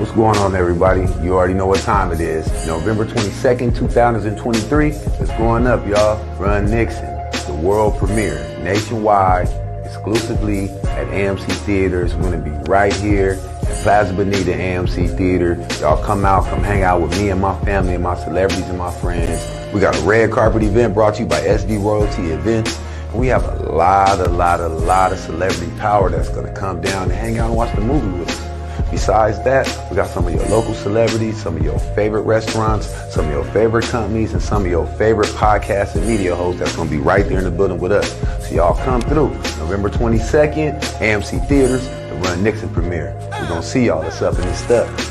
What's going on, everybody? You already know what time it is. November 22nd, 2023. It's going up, y'all. Run Nixon, the world premiere, nationwide, exclusively at AMC Theaters. We're going to be right here at Plaza Bonita AMC Theater. Y'all come out, come hang out with me and my family and my celebrities and my friends. We got a red carpet event brought to you by SD Royalty Events. And we have a lot of celebrity power that's going to come down and hang out and watch the movie with us. Besides that, we got some of your local celebrities, some of your favorite restaurants, some of your favorite companies, and some of your favorite podcasts and media hosts that's going to be right there in the building with us. So y'all come through. November 22nd, AMC Theaters, the Run Nixon premiere. We're going to see y'all. It's up in this stuff.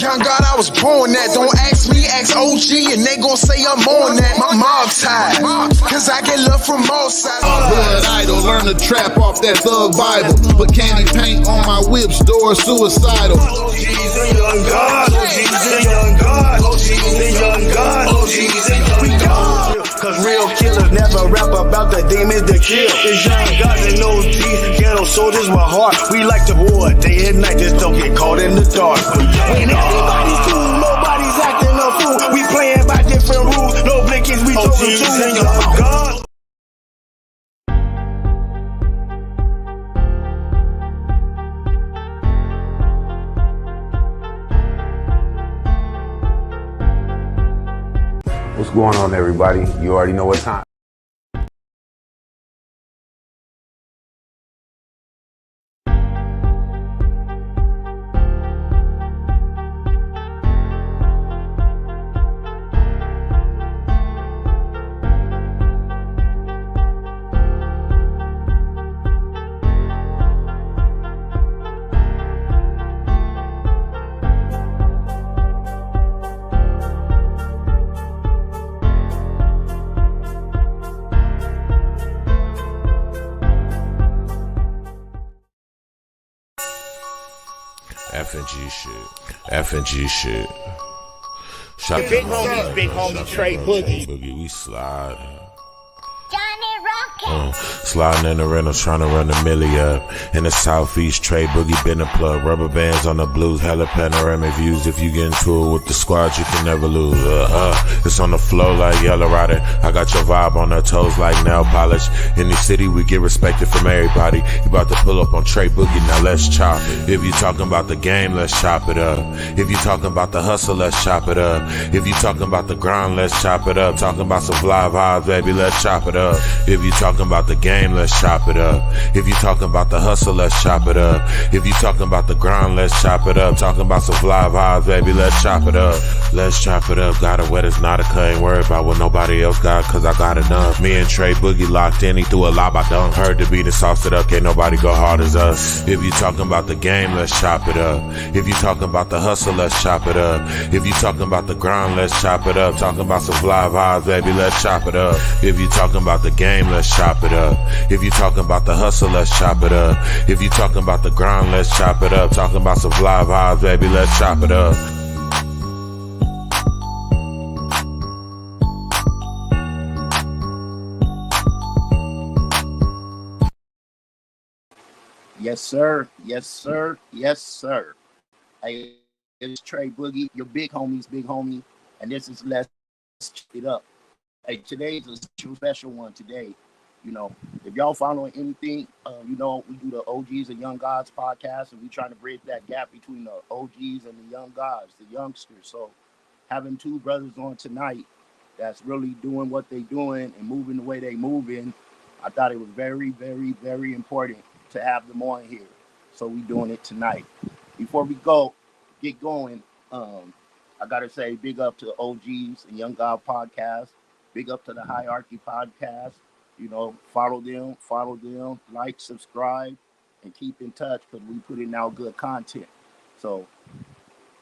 Young God, I was born that. Don't ask me, ask OG, and they gon' say I'm on that. My mom's tied, cause I get love from all sides. Blood idol, learn to trap off that thug Bible. Put candy paint on my whip's door, suicidal. OG's a young God, OG's a young God, OG's a young God, OG's a young God. Cause real killers never rap about the demons to kill. It's young gods and OGs, ghetto soldiers with heart. We like to war day and night, just don't get caught in the dark. When everybody's cool, nobody's acting a fool. We playing by different rules, no blinkers, we talking to young God. What's going on, everybody? You already know what time. F&G shit. Shot Big homie Trey Boogie. We slide. Johnny Rocket. Sliding in the rental, trying to run the milli up. In the southeast, Trey Boogie been a plug. Rubber bands on the blues, hella panoramic views. If you get into it with the squad, you can never lose. It's on the flow like Yellow Rider. I got your vibe on her toes like nail polish. In the city, we get respected from everybody. You about to pull up on Trey Boogie, now let's chop. If you talking about the game, let's chop it up. If you talking about the hustle, let's chop it up. If you talking about the grind, let's chop it up. Talking about some fly vibes, baby, let's chop it up. If you talking about the game, let's chop it up. If you talking about the hustle, let's chop it up. If you talking about the grind, let's chop it up. Talking about some fly vibes, baby, let's chop it up. Let's chop it up. Got it wet, it's not a cut. Ain't worried about what nobody else got, cause I got enough. Me and Trey Boogie locked in, he threw a lob, I dunk. Heard the beat and sauced it up, can't nobody go hard as us. If you talking about the game, let's chop it up. If you talking about the hustle, let's chop it up. If you talking about the grind, let's chop it up. Talking about some fly vibes, baby, let's chop it up. If you talking about the game, let's chop it up. If you talking about the hustle, let's chop it up. If you talking about the grind, let's chop it up. Talking about some fly vibes, baby, let's chop it up. Yes, sir. Yes, sir. Yes, sir. Hey, it's Trey Boogie, your big homie, and this is Let's Check It Up. Hey, today's a special one today. You know, if y'all following anything, you know, we do the OGs and Young Gods podcast, and we trying to bridge that gap between the OGs and the young gods, the youngsters. So having two brothers on tonight that's really doing what they doing and moving the way they moving, I thought it was very, very, very important to have them on here. So we doing it tonight. Before we get going, I gotta say big up to the OGs and Young God podcast. Big up to the Hierarchy podcast. You know, follow them, like, subscribe, and keep in touch because we putting out good content. So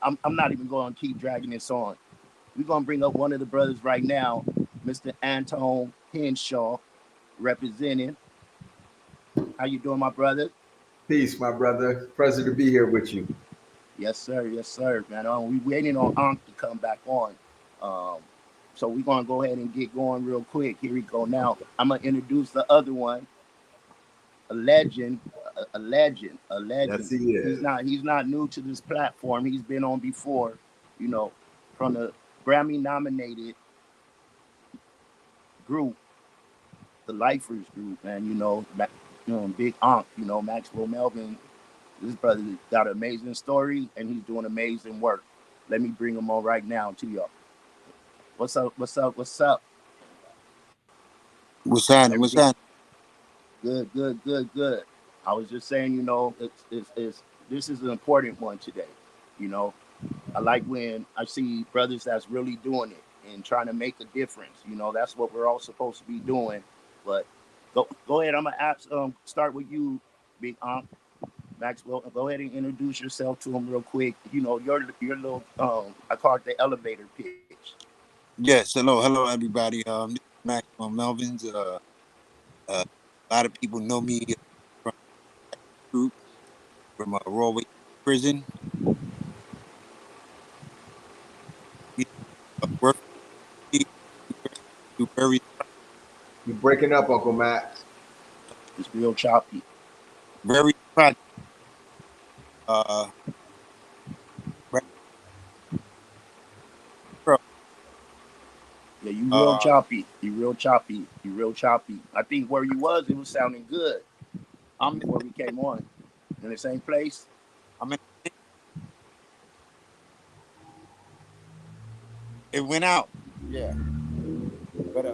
I'm not even going to keep dragging this on. We're going to bring up one of the brothers right now, Mr. Antonne Henshaw, representing. How you doing, my brother? Peace, my brother. Pleasure to be here with you. Yes, sir. Yes, sir, man. We waiting on Ankh to come back on. So we're gonna go ahead and get going real quick. Here we go. Now I'm gonna introduce the other one, a legend, a legend, a Yes, legend. he is. He's not new to this platform. He's been on before, you know, from the Grammy nominated group, the Lifers group, man. Big Ankh, Maxwell Melvin. This brother got an amazing story and he's doing amazing work. Let me bring him on right now to y'all. What's up? What's up? What's up? What's happening? What's happening? Good, good, good, good. I was just saying, this is an important one today. You know, I like when I see brothers that's really doing it and trying to make a difference. That's what we're all supposed to be doing. But go ahead. I'm gonna start with you, Big Ankh. Maxwell, go ahead and introduce yourself to him real quick. Your little I call it the elevator pitch. Yes, hello everybody. This is Maxwell Melvins. A lot of people know me from the group from Royal Prison. Work very You're breaking up, Uncle Max. It's real choppy. very proud. Yeah, you real choppy. You real choppy. You real choppy. I think where you was, it was sounding good. Before we came on. In the same place. It went out. Yeah. But yeah,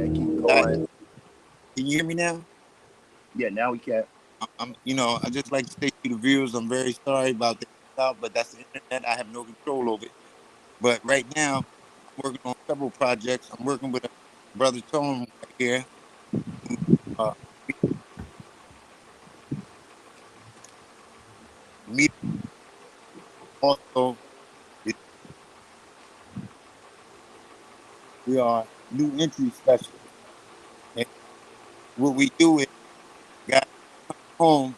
keep going. Can you hear me now? Yeah, now we can. I just like to say to the viewers, I'm very sorry about that, but that's the internet. I have no control over it. But right now, I'm working on several projects. I'm working with a brother Antonne right here. Me also, we are new entry specialists. And what we do is, guys come home,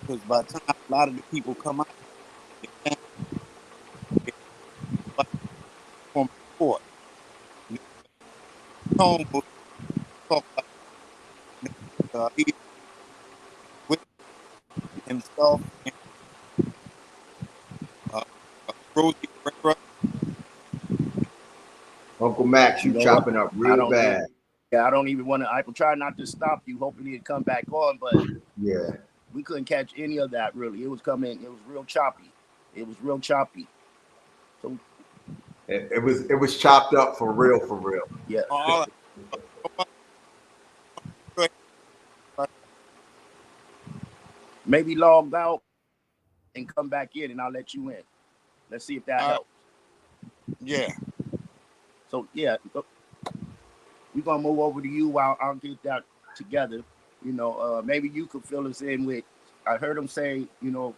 because by the time a lot of the people come out, from court, Tone will talk about with himself and Rosie. Uncle Max, you chopping up real bad. I don't even want to. I will try not to stop you, hoping he'd come back on, but yeah, we couldn't catch any of that really. It was coming. It was real choppy. It was real choppy. So it was chopped up for real, for real. Yeah. Maybe log out and come back in, and I'll let you in. Let's see if that helps. Yeah. So yeah, we're gonna move over to you while I'll get that together. Maybe you could fill us in with. I heard him say,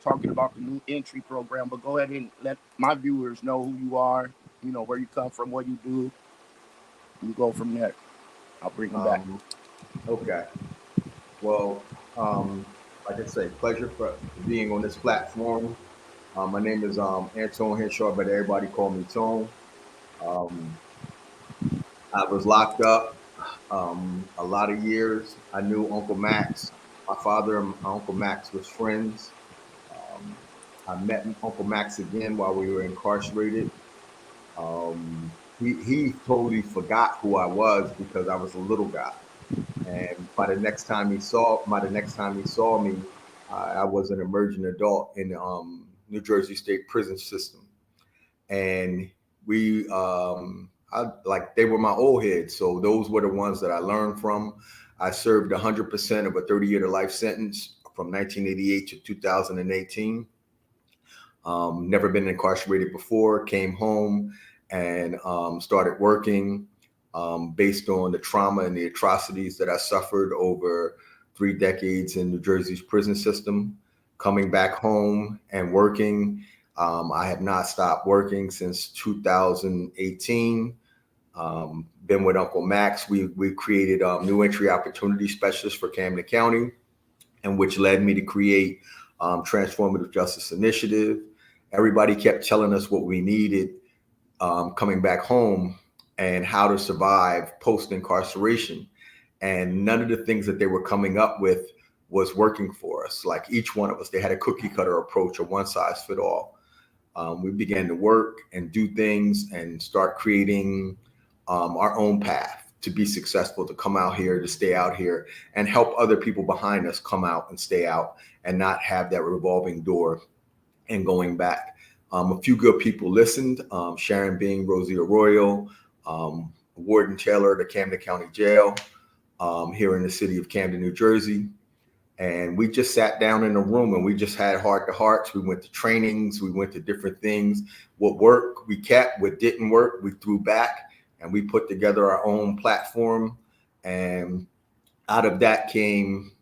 talking about the new entry program, but go ahead and let my viewers know who you are, where you come from, what you do. You go from there. I'll bring them back. Okay. Well, like I say, pleasure for being on this platform. My name is Antonne Henshaw, but everybody call me Tone. I was locked up a lot of years. I knew Uncle Max. My father and Uncle Max was friends. I met Uncle Max again while we were incarcerated. He totally forgot who I was because I was a little guy. And by the next time he saw me, I was an emerging adult in the New Jersey State prison system. And they were my old heads. So those were the ones that I learned from. I served 100% of a 30-year to life sentence from 1988 to 2018. Never been incarcerated before, came home and started working based on the trauma and the atrocities that I suffered over 3 decades in New Jersey's prison system. Coming back home and working, I have not stopped working since 2018. Been with Uncle Max. We created new entry opportunity specialists for Camden County, and which led me to create Transformative Justice Initiative. Everybody kept telling us what we needed coming back home and how to survive post-incarceration. And none of the things that they were coming up with was working for us. Like each one of us, they had a cookie cutter approach, a one size fit all. We began to work and do things and start creating our own path to be successful, to come out here, to stay out here, and help other people behind us come out and stay out and not have that revolving door and going back. A few good people listened, Sharon Bing, Rosie Arroyo, Warden Taylor at the Camden County Jail here in the city of Camden, New Jersey. And we just sat down in a room and we just had heart to hearts. We went to trainings, we went to different things. What worked, we kept. What didn't work, we threw back, and we put together our own platform. And out of that came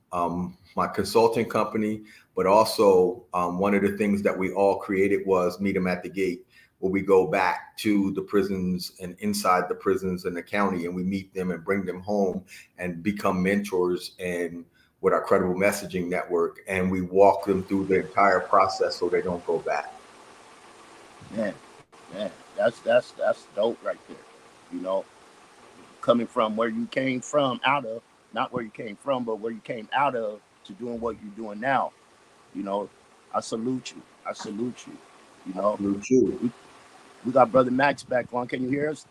my consulting company, but also one of the things that we all created was Meet 'em at the Gate, where we go back to the prisons and inside the prisons in the county, and we meet them and bring them home and become mentors and with our credible messaging network, and we walk them through the entire process so they don't go back. Man, that's dope right there. You know, coming from where you came from out of, not where you came from, but where you came out of, to doing what you're doing now. You know, I salute you. I salute you. You know, Salute you. We got Brother Max back on. Can you hear us?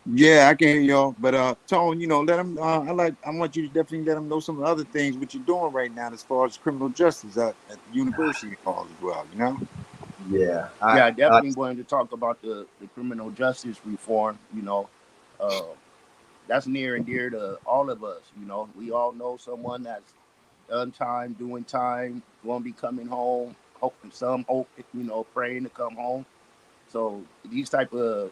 Yeah, I can hear y'all. But Tone, you know, let them. I want you to definitely let them know some of the other things what you're doing right now as far as criminal justice at the University Hall as well. You know. Yeah, I definitely wanted to talk about the criminal justice reform. You know, that's near and dear to all of us. You know, we all know someone that's done time, doing time, going to be coming home. Hoping some hope, you know, praying to come home. So these type of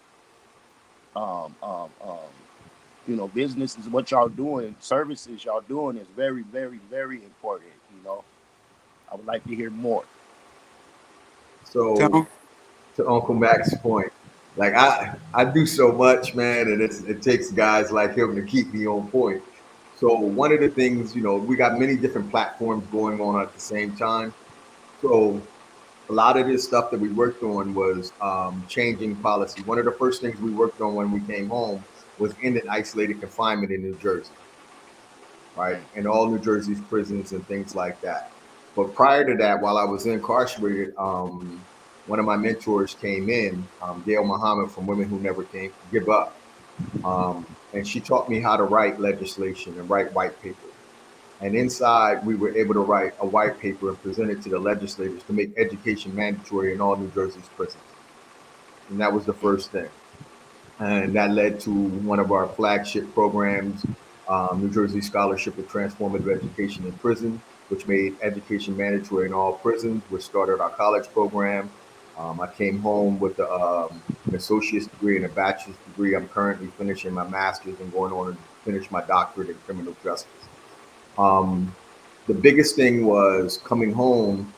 you know, business is what y'all doing, services y'all doing is very, very, very important. You know, I would like to hear more. So to Uncle Max's point, like I do so much, man, and it takes guys like him to keep me on point. So one of the things, you know, we got many different platforms going on at the same time. So a lot of this stuff that we worked on was changing policy. One of the first things we worked on when we came home was ending isolated confinement in New Jersey, right? In all New Jersey's prisons and things like that. But prior to that, while I was incarcerated, one of my mentors came in, Gail Muhammad from Women Who Never Give Up. And she taught me how to write legislation and write white papers. And inside, we were able to write a white paper and present it to the legislators to make education mandatory in all New Jersey's prisons. And that was the first thing. And that led to one of our flagship programs, New Jersey Scholarship of Transformative Education in Prison, which made education mandatory in all prisons, which started our college program. I came home with an associate's degree and a bachelor's degree. I'm currently finishing my master's and going on to finish my doctorate in criminal justice. The biggest thing was coming home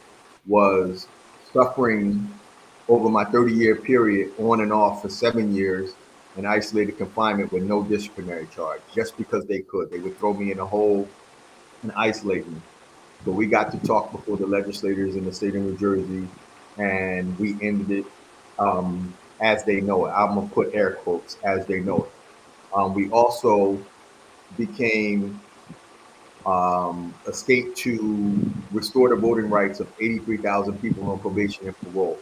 was suffering over my 30-year period on and off for 7 years in isolated confinement with no disciplinary charge, just because they could. They would throw me in a hole and isolate me. So we got to talk before the legislators in the state of New Jersey, and we ended it as they know it. I'm gonna put air quotes, as they know it. We also became a state to restore the voting rights of 83,000 people on probation and parole.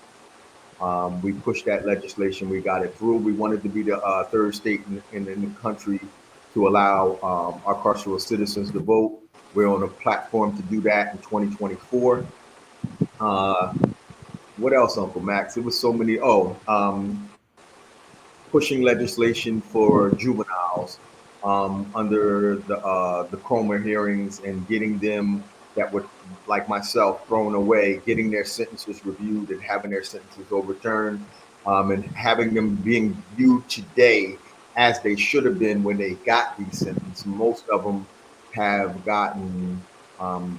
We pushed that legislation. We got it through. We wanted to be the third state in the country to allow our carceral citizens to vote. We're on a platform to do that in 2024. What else, Uncle Max? It was so many. Pushing legislation for juveniles under the Cromer hearings and getting them that were, like myself, thrown away, getting their sentences reviewed and having their sentences overturned, and having them being viewed today as they should have been when they got these sentences. Most of them have gotten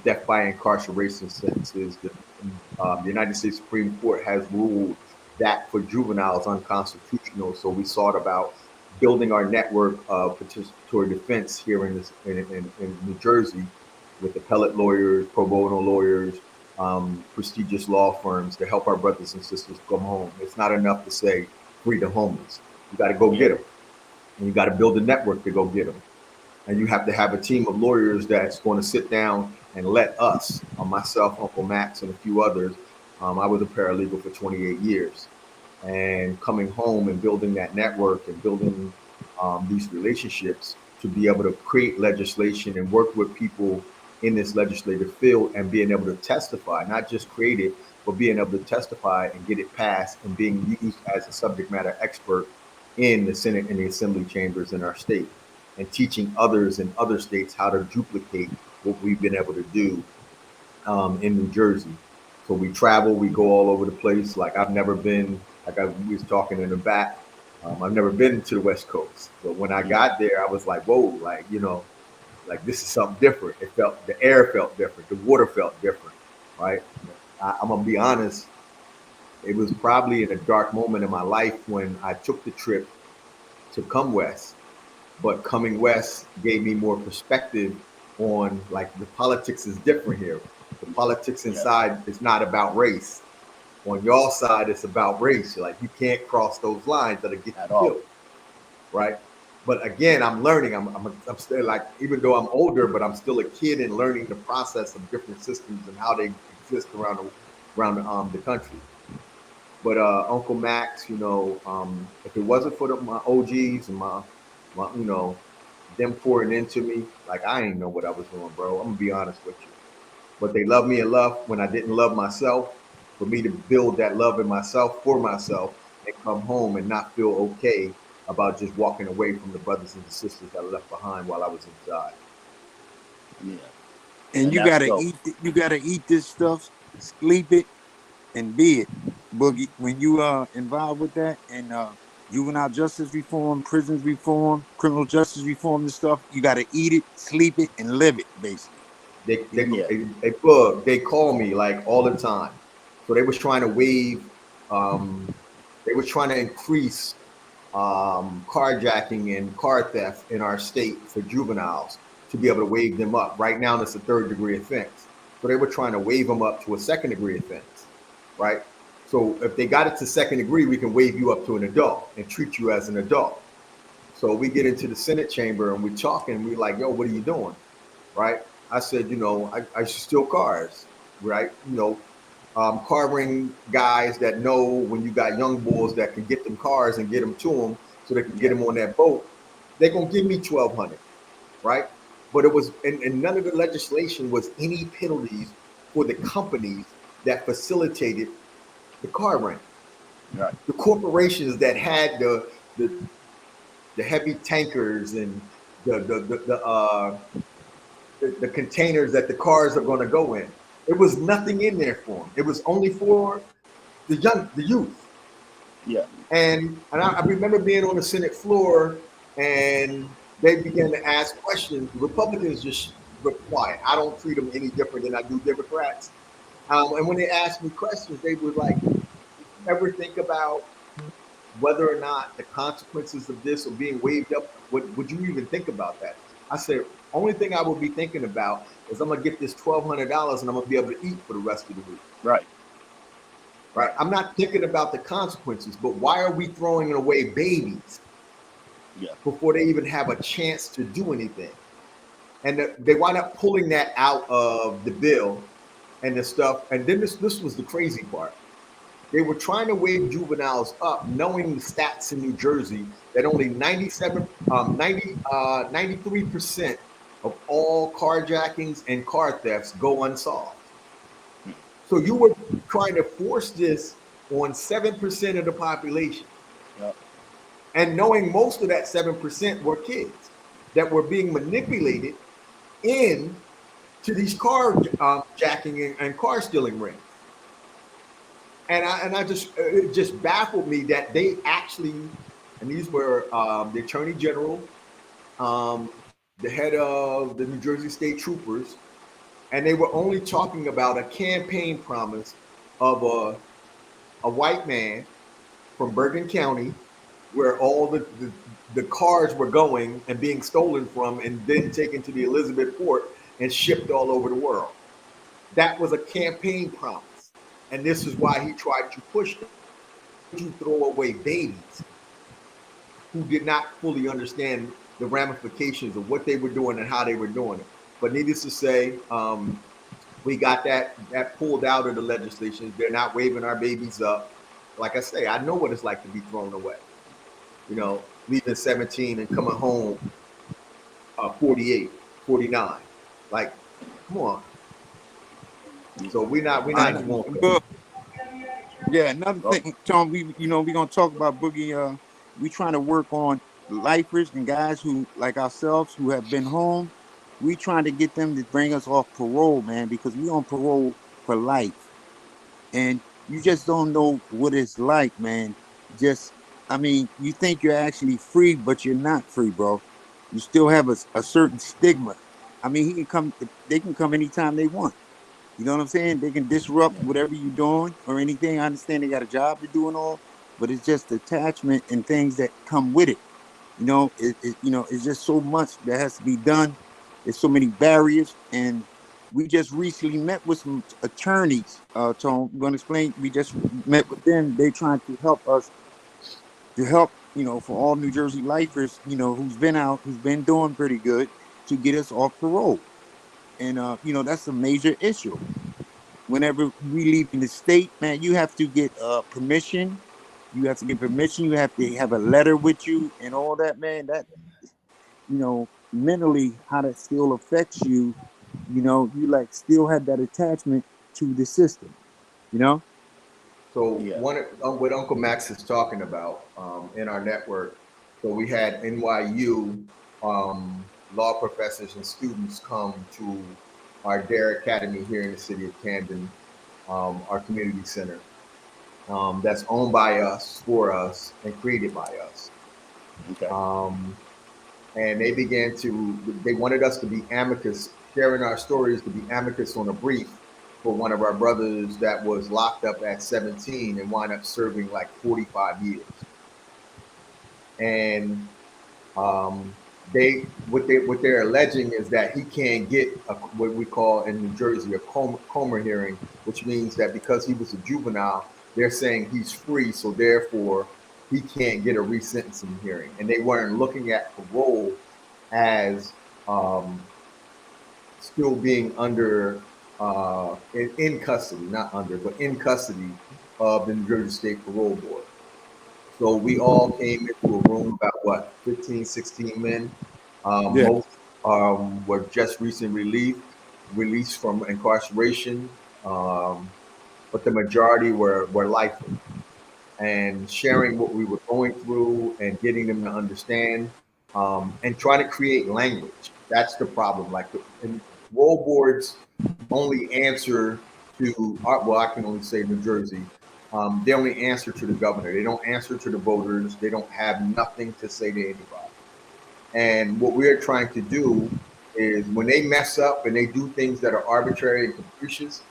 death by incarceration sentences. The United States Supreme Court has ruled that for juveniles unconstitutional. So we sought about building our network of participatory defense here in New Jersey with appellate lawyers, pro bono lawyers, prestigious law firms to help our brothers and sisters come home. It's not enough to say free the homeless. You got to go get them, and you got to build a network to go get them. And you have to have a team of lawyers that's going to sit down and let us, myself, Uncle Max, and a few others. I was a paralegal for 28 years, and coming home and building that network and building these relationships to be able to create legislation and work with people in this legislative field and being able to testify, not just create it, but being able to testify and get it passed and being used as a subject matter expert in the Senate and the Assembly chambers in our state, and teaching others in other states how to duplicate what we've been able to do in New Jersey. So we travel, we go all over the place. Like I've never been, like we was talking in the back, I've never been to the West Coast. But when I got there, I was like, whoa, like, you know, like this is something different. It felt, the air felt different, the water felt different, right? I'm gonna be honest, it was probably in a dark moment in my life when I took the trip to come west, but coming west gave me more perspective on like the politics is different here. The politics inside is not about race. On your side, it's about race. Like you can't cross those lines that'll get you killed, right? But again, I'm learning. I'm still like, even though I'm older, but I'm still a kid and learning the process of different systems and how they exist around the country. But Uncle Max, you know, if it wasn't for my OGs and my you know, them pouring into me, like I didn't know what I was doing, bro. I'm gonna be honest with you. But they loved me enough when I didn't love myself, for me to build that love in myself for myself and come home and not feel okay about just walking away from the brothers and the sisters that I left behind while I was inside. Yeah. And you gotta eat this stuff, sleep it, and be it, Boogie. When you are involved with that and juvenile justice reform, prisons reform, criminal justice reform, and stuff, you gotta eat it, sleep it, and live it, basically. They call me like all the time. So they was trying to waive, they were trying to increase carjacking and car theft in our state for juveniles to be able to waive them up. Right now, it's a 3rd degree offense. So they were trying to waive them up to a 2nd degree offense, right? So if they got it to 2nd degree, we can waive you up to an adult and treat you as an adult. So we get into the Senate chamber and we talking, we like, yo, what are you doing, right? I said, you know, I should steal cars, right? You know, car ring guys that know when you got young boys that can get them cars and get them to them so they can get them on that boat, they're going to give me $1,200, right? But it was, and none of the legislation was any penalties for the companies that facilitated the car ring. Right. The corporations that had the heavy tankers and the containers that the cars are going to go in. It was nothing in there for them. It was only for the youth. Yeah. And I remember being on the Senate floor and they began to ask questions. The Republicans just were quiet. I don't treat them any different than I do Democrats. And when they asked me questions, they were like, ever think about whether or not the consequences of this are being waived up? Would you even think about that? I said, only thing I would be thinking about is I'm gonna get this $1,200 and I'm gonna be able to eat for the rest of the week. Right. Right. I'm not thinking about the consequences, but why are we throwing away babies before they even have a chance to do anything? And they wind up pulling that out of the bill and the stuff. And then this was the crazy part. They were trying to waive juveniles up, knowing the stats in New Jersey that only 93% of all carjackings and car thefts go unsolved. So you were trying to force this on 7% of the population. Yep. And knowing most of that 7% were kids that were being manipulated in to these car jacking and car stealing rings. And it just baffled me that they actually, and these were the Attorney General, the head of the New Jersey State Troopers, and they were only talking about a campaign promise of a white man from Bergen County where all the cars were going and being stolen from and then taken to the Elizabeth port and shipped all over the world. That was a campaign promise. And this is why he tried to push them to throw away babies who did not fully understand the ramifications of what they were doing and how they were doing it. But needless to say, we got that pulled out of the legislation. They're not waving our babies up. Like I say, I know what it's like to be thrown away. You know, leaving 17 and coming home 48, 49. Like, come on. So we're not welcome. Yeah, another thing, Tom, we're gonna talk about Boogie. We trying to work on lifers and guys who, like ourselves, who have been home. We trying to get them to bring us off parole, man, because we on parole for life. And you just don't know what it's like, man. You think you're actually free, but you're not free, bro. You still have a certain stigma. I mean, they can come anytime they want. You know what I'm saying? They can disrupt whatever you're doing or anything. I understand they got a job to do and all, but it's just attachment and things that come with it. It's just so much that has to be done. There's so many barriers, and we just recently met with some attorneys. Tone, you want to explain? We just met with them. They're trying to help us for all New Jersey lifers, who's been doing pretty good, to get us off parole. And that's a major issue. Whenever we leave in the state, man, you have to get permission. You have to get permission. You have to have a letter with you and all that, man. That mentally, how that still affects you. You like still have that attachment to the system. So what Uncle Max is talking about in our network. So we had NYU law professors and students come to our DARE Academy here in the city of Camden, our community center, that's owned by us, for us, and created by us. Okay. And they wanted us to be amicus, sharing our stories, to be amicus on a brief for one of our brothers that was locked up at 17 and wound up serving like 45 years. And what they're alleging is that he can't get what we call in New Jersey a coma hearing, which means that because he was a juvenile, they're saying he's free, so therefore he can't get a resentencing hearing. And they weren't looking at parole as still being under in custody, not under, but in custody of the New Jersey State Parole Board. So we all came into a room, about 15, 16 men. Most were just recently released from incarceration, but the majority were lifers. And sharing what we were going through and getting them to understand, and trying to create language. That's the problem. Like, and parole boards only answer to, I can only say New Jersey. They only answer to the governor. They don't answer to the voters. They don't have nothing to say to anybody. And what we're trying to do is, when they mess up and they do things that are arbitrary and capricious,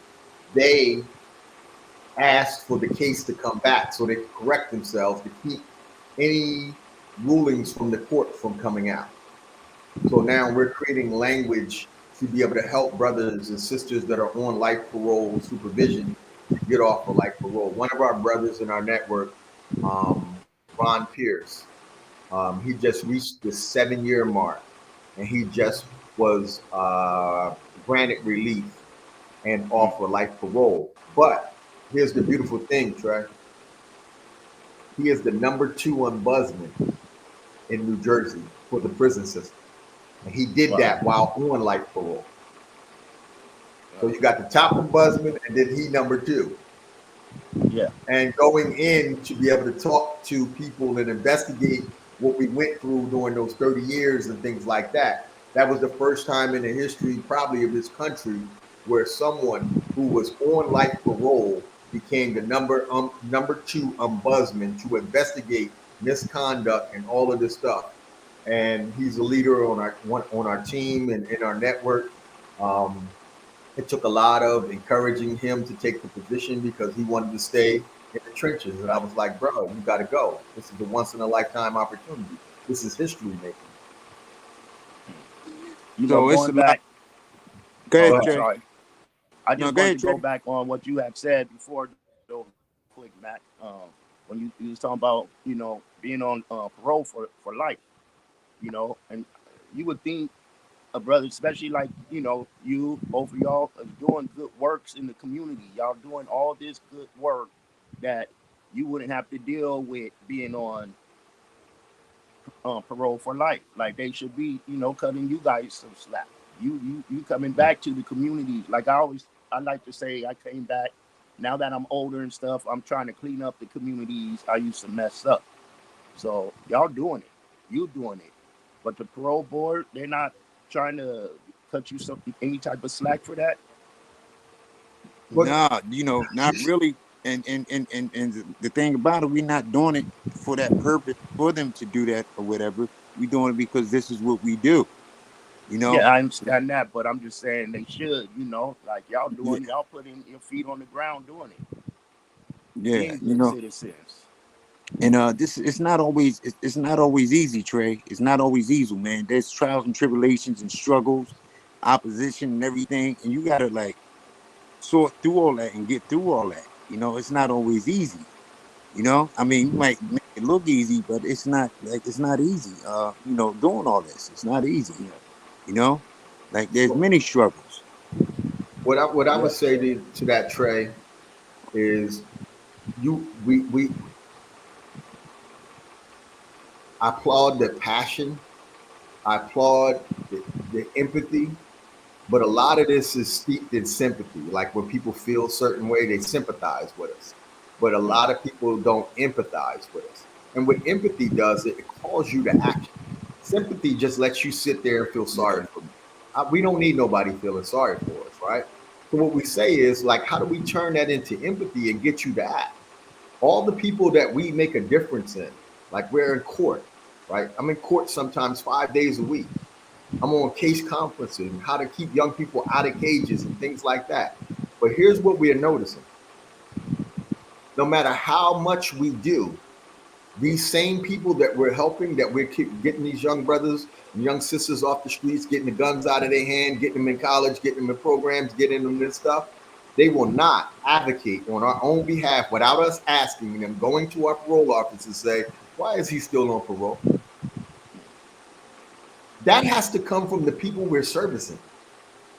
they ask for the case to come back so they can correct themselves to keep any rulings from the court from coming out. So now we're creating language to be able to help brothers and sisters that are on life parole supervision to get off of life parole. One of our brothers in our network, Ron Pierce, he just reached the 7-year mark, and he just was granted relief and off of life parole. But here's the beautiful thing, Trey. He is the #2 ombudsman in New Jersey for the prison system. And he did that while on life parole. So you got the top ombudsman, and then he #2. Yeah. And going in to be able to talk to people and investigate what we went through during those 30 years and things like that. That was the first time in the history probably of this country where someone who was on life parole became the #2 ombudsman to investigate misconduct and all of this stuff. And he's a leader on our team and in our network. It took a lot of encouraging him to take the position because he wanted to stay in the trenches. And I was like, bro, you got to go. This is a once in a lifetime opportunity. This is history making. You know, So it's a going lot. back. Go ahead, I'm Jay. sorry. I just No, go wanted ahead, to go Jay. back on what you had said before, though, quick, Mac. When you was talking about, you know, being on parole for life, you know, and you would think a brother, especially like, you know, you, both of y'all are doing good works in the community. Y'all doing all this good work that you wouldn't have to deal with being on parole for life. Like they should be, you know, cutting you guys some slack. You coming back to the community. Like I like to say, I came back. Now that I'm older and stuff, I'm trying to clean up the communities I used to mess up. So y'all doing it. You doing it. But the parole board, they're not trying to cut you any type of slack for that. Nah, you know, not really. And the thing about it, we're not doing it for that purpose, for them to do that or whatever. We're doing it because this is what we do. You know. Yeah, I understand that, but I'm just saying they should, you know, like y'all Yeah. y'all putting your feet on the ground doing it, Yeah. being You good know. citizens. And this it's not always it's not always easy, Trey. It's not always easy, man. There's trials and tribulations and struggles, opposition and everything, and you gotta like sort through all that and get through all that. You know, it's not always easy. You know, I mean, you might make it look easy, but it's not it's not easy. You know, doing all this, it's not easy. Yeah. You know, like there's So many struggles. what I Yeah. would say to that, Trey, is we I applaud the passion. I applaud the empathy. But a lot of this is steeped in sympathy. Like when people feel a certain way, they sympathize with us. But a lot of people don't empathize with us. And what empathy does, it calls you to action. Sympathy just lets you sit there and feel sorry Yeah. for me. We don't need nobody feeling sorry for us, right? So what we say is like, how do we turn that into empathy and get you to act? All the people that we make a difference in, like we're in court, right? I'm in court sometimes 5 days a week. I'm on case conferences and how to keep young people out of cages and things like that. But here's what we are noticing. No matter how much we do, these same people that we're helping, that we're getting these young brothers and young sisters off the streets, getting the guns out of their hand, getting them in college, getting them in programs, getting them this stuff, they will not advocate on our own behalf without us asking them, going to our parole office and say, why is he still on parole? That has to come from the people we're servicing.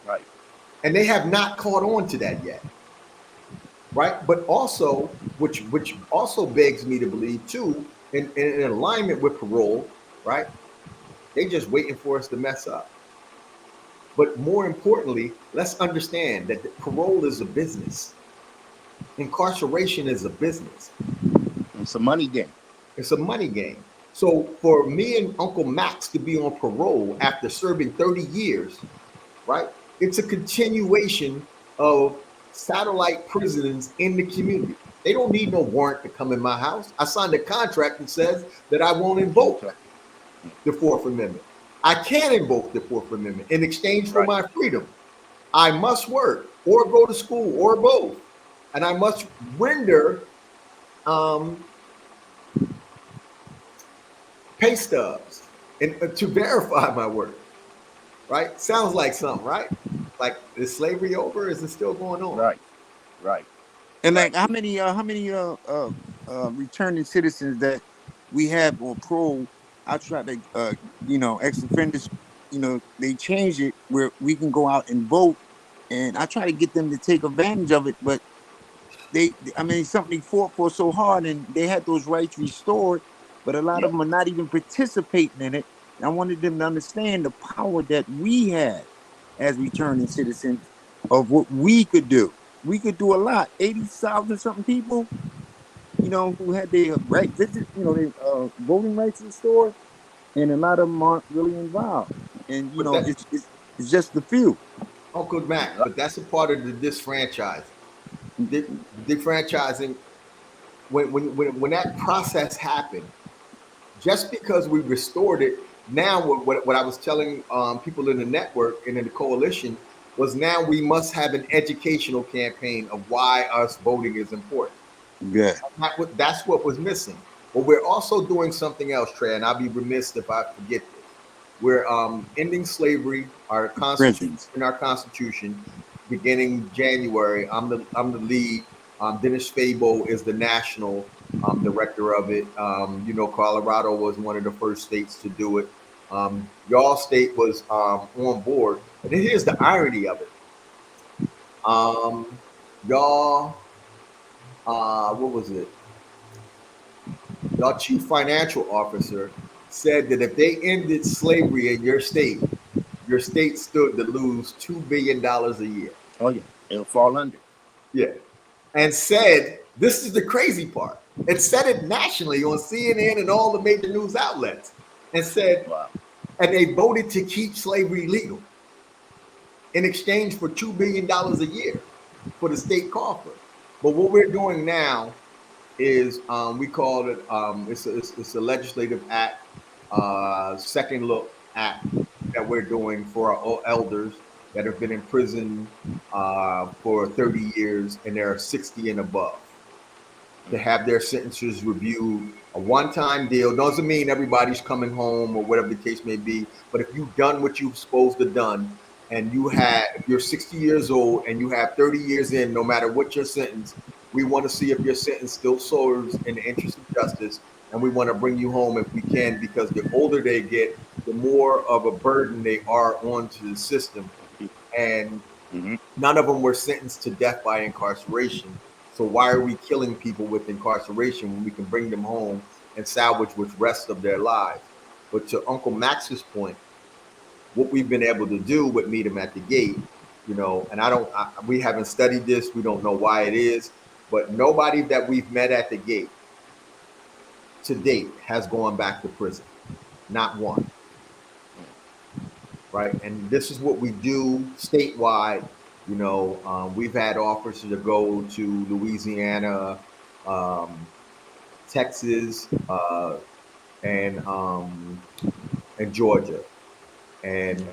Right. And they have not caught on to that yet. Right. But also, which also begs me to believe too, in alignment with parole, right? They're just waiting for us to mess up. But more importantly, let's understand that parole is a business. Incarceration is a business. It's a money game. It's a money game. So for me and Uncle Max to be on parole after serving 30 years, right? It's a continuation of satellite prisons in the community. They don't need no warrant to come in my house. I signed a contract that says that I won't invoke the Fourth Amendment. I can invoke the Fourth Amendment in exchange for my freedom. I must work or go to school or both. And I must render pay stubs and to verify my work. Right? Sounds like something, right? Like, is slavery over? Is it still going on? Right. Right. And like how many returning citizens that we have on parole? I try to you know, ex offenders, you know, they change it where we can go out and vote, and I try to get them to take advantage of it, but I mean, something they fought for so hard, and they had those rights restored, but a lot of them are not even participating in it. And I wanted them to understand the power that we had as returning citizens of what we could do. We could do a lot. 80,000 something people, you know, who had their right visit, you know, their voting rights restored, and a lot of them aren't really involved. And you But know, it's just the few. Uncle Mac, but that's a part of the disfranchising. Defranchising, when that process happened, just because we restored it, now what I was telling people in the network and in the coalition was now we must have an educational campaign of why us voting is important. Yeah. That's what was missing. But we're also doing something else, Trey, and I'll be remiss if I forget this. We're ending slavery, our constitution, in our constitution, beginning January. I'm the lead. Dennis Fabo is the national director of it. You know, Colorado was one of the first states to do it. Y'all state was on board. And here's the irony of it. Y'all, what was it? Y'all chief financial officer said that if they ended slavery in your state stood to lose $2 billion a year. Oh yeah, it'll fall under. Yeah. And said, this is the crazy part. It said it nationally on CNN and all the major news outlets. And said, wow. And they voted to keep slavery legal in exchange for $2 billion a year for the state coffer. But what we're doing now is we call it, it's a legislative act, second look act that we're doing for our elders that have been in prison for 30 years and they're 60 and above, to have their sentences reviewed. A one-time deal doesn't mean everybody's coming home or whatever the case may be, but if you've done what you're supposed to done, and if you're 60 years old and you have 30 years in, no matter what your sentence, we want to see if your sentence still serves in the interest of justice, and we want to bring you home if we can, because the older they get, the more of a burden they are onto the system. And none of them were sentenced to death by incarceration. So why are we killing people with incarceration when we can bring them home and salvage what's rest of their lives? But to Uncle Max's point, what we've been able to do with Meet 'em at the Gate, you know, and we haven't studied this, we don't know why it is, but nobody that we've met at the gate to date has gone back to prison. Not one. Right? And this is what we do statewide. You know, we've had offers to go to Louisiana, Texas, and Georgia.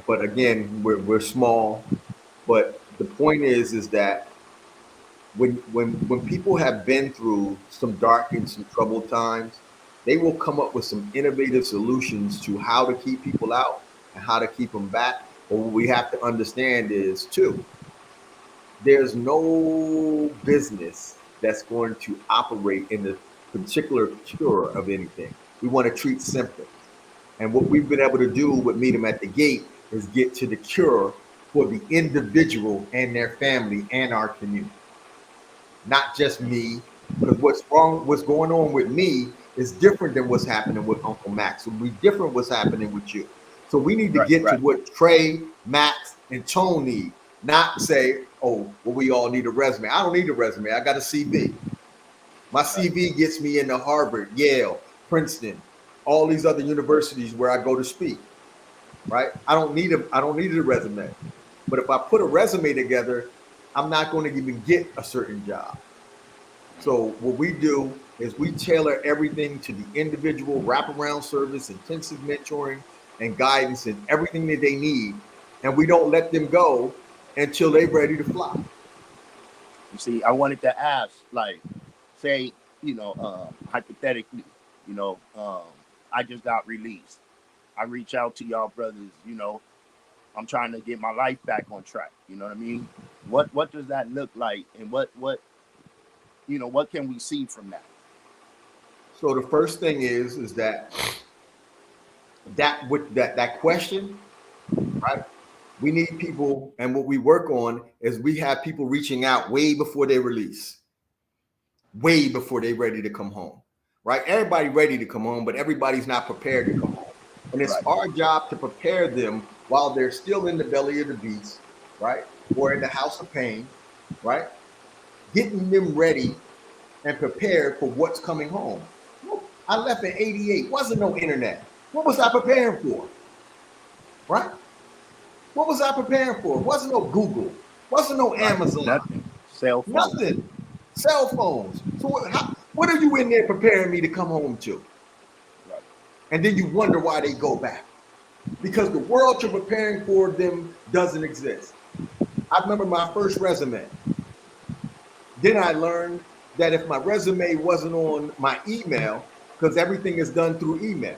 But again, we're small. But the point is that when people have been through some dark and some troubled times, they will come up with some innovative solutions to how to keep people out and how to keep them back. But what we have to understand is too, there's no business that's going to operate in the particular cure of anything. We want to treat symptoms. And what we've been able to do with Meet 'em at the Gate is get to the cure for the individual and their family and our community. Not just me, because what's going on with me is different than what's happening with Uncle Max. It will be different what's happening with you. So we need to get to what Trey, Max, and Tone need. Not say, oh, well, we all need a resume. I don't need a resume. I got a CV. My CV gets me into Harvard, Yale, Princeton, all these other universities where I go to speak. Right? I don't need a resume. But if I put a resume together, I'm not going to even get a certain job. So what we do is we tailor everything to the individual, wraparound service, intensive mentoring, and guidance, and everything that they need. And we don't let them go until they're ready to fly. You see, I wanted to ask, like, say, you know, hypothetically, you know, I just got released. I reach out to y'all brothers, you know, I'm trying to get my life back on track. You know what I mean? What does that look like? And what you know, what can we see from that? So the first thing is that question, right? We need people, and what we work on is we have people reaching out way before they release, way before they're ready to come home, right? Everybody ready to come home, but everybody's not prepared to come home. And it's our job to prepare them while they're still in the belly of the beast, right? Or in the house of pain, right? Getting them ready and prepared for what's coming home. I left in 88, wasn't no internet. What was I preparing for? Right? What was I preparing for? Wasn't no Google. Wasn't no Amazon. Nothing. Cell phones. Nothing. Cell phones. So what are you in there preparing me to come home to? Right. And then you wonder why they go back. Because the world you're preparing for them doesn't exist. I remember my first resume. Then I learned that if my resume wasn't on my email, because everything is done through email,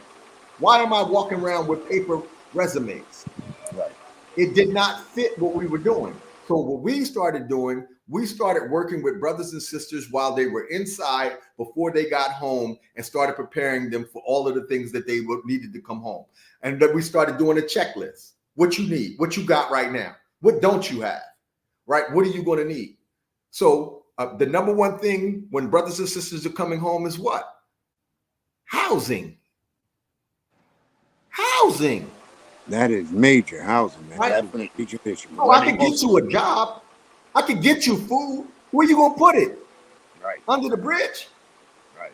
why am I walking around with paper resumes? Right. It did not fit what we were doing. So what we started doing, we started working with brothers and sisters while they were inside before they got home and started preparing them for all of the things that they needed to come home. And then we started doing a checklist. What you need, what you got right now, what don't you have, right? What are you going to need? So the number one thing when brothers and sisters are coming home is what? Housing. Housing. That is major housing, man. Right. That's a major issue. Oh, I can get you a job. I can get you food. Where you gonna put it? Right. Under the bridge? Right.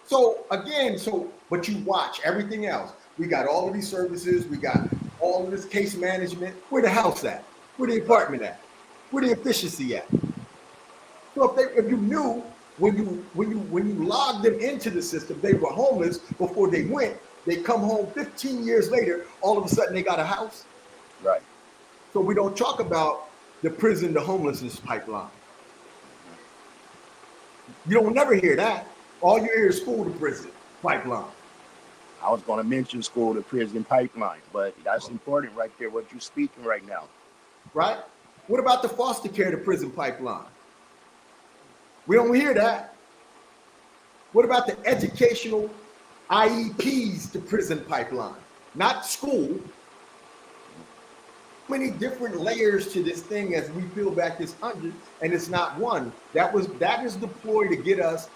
So again, but you watch everything else. We got all of these services. We got all of this case management. Where the house at? Where the apartment at? Where the efficiency at? So if you knew when you logged them into the system, they were homeless before they went. They come home 15 years later, all of a sudden they got a house. Right. So we don't talk about the prison to homelessness pipeline. You don't never hear that. All you hear is school to prison pipeline. I was going to mention school to prison pipeline, but that's important right there, what you're speaking right now. Right? What about the foster care to prison pipeline? We don't hear that. What about the educational IEPs to prison pipeline? Not school. Many different layers to this thing as we peel back this 100, and it's not one. That is deployed to get us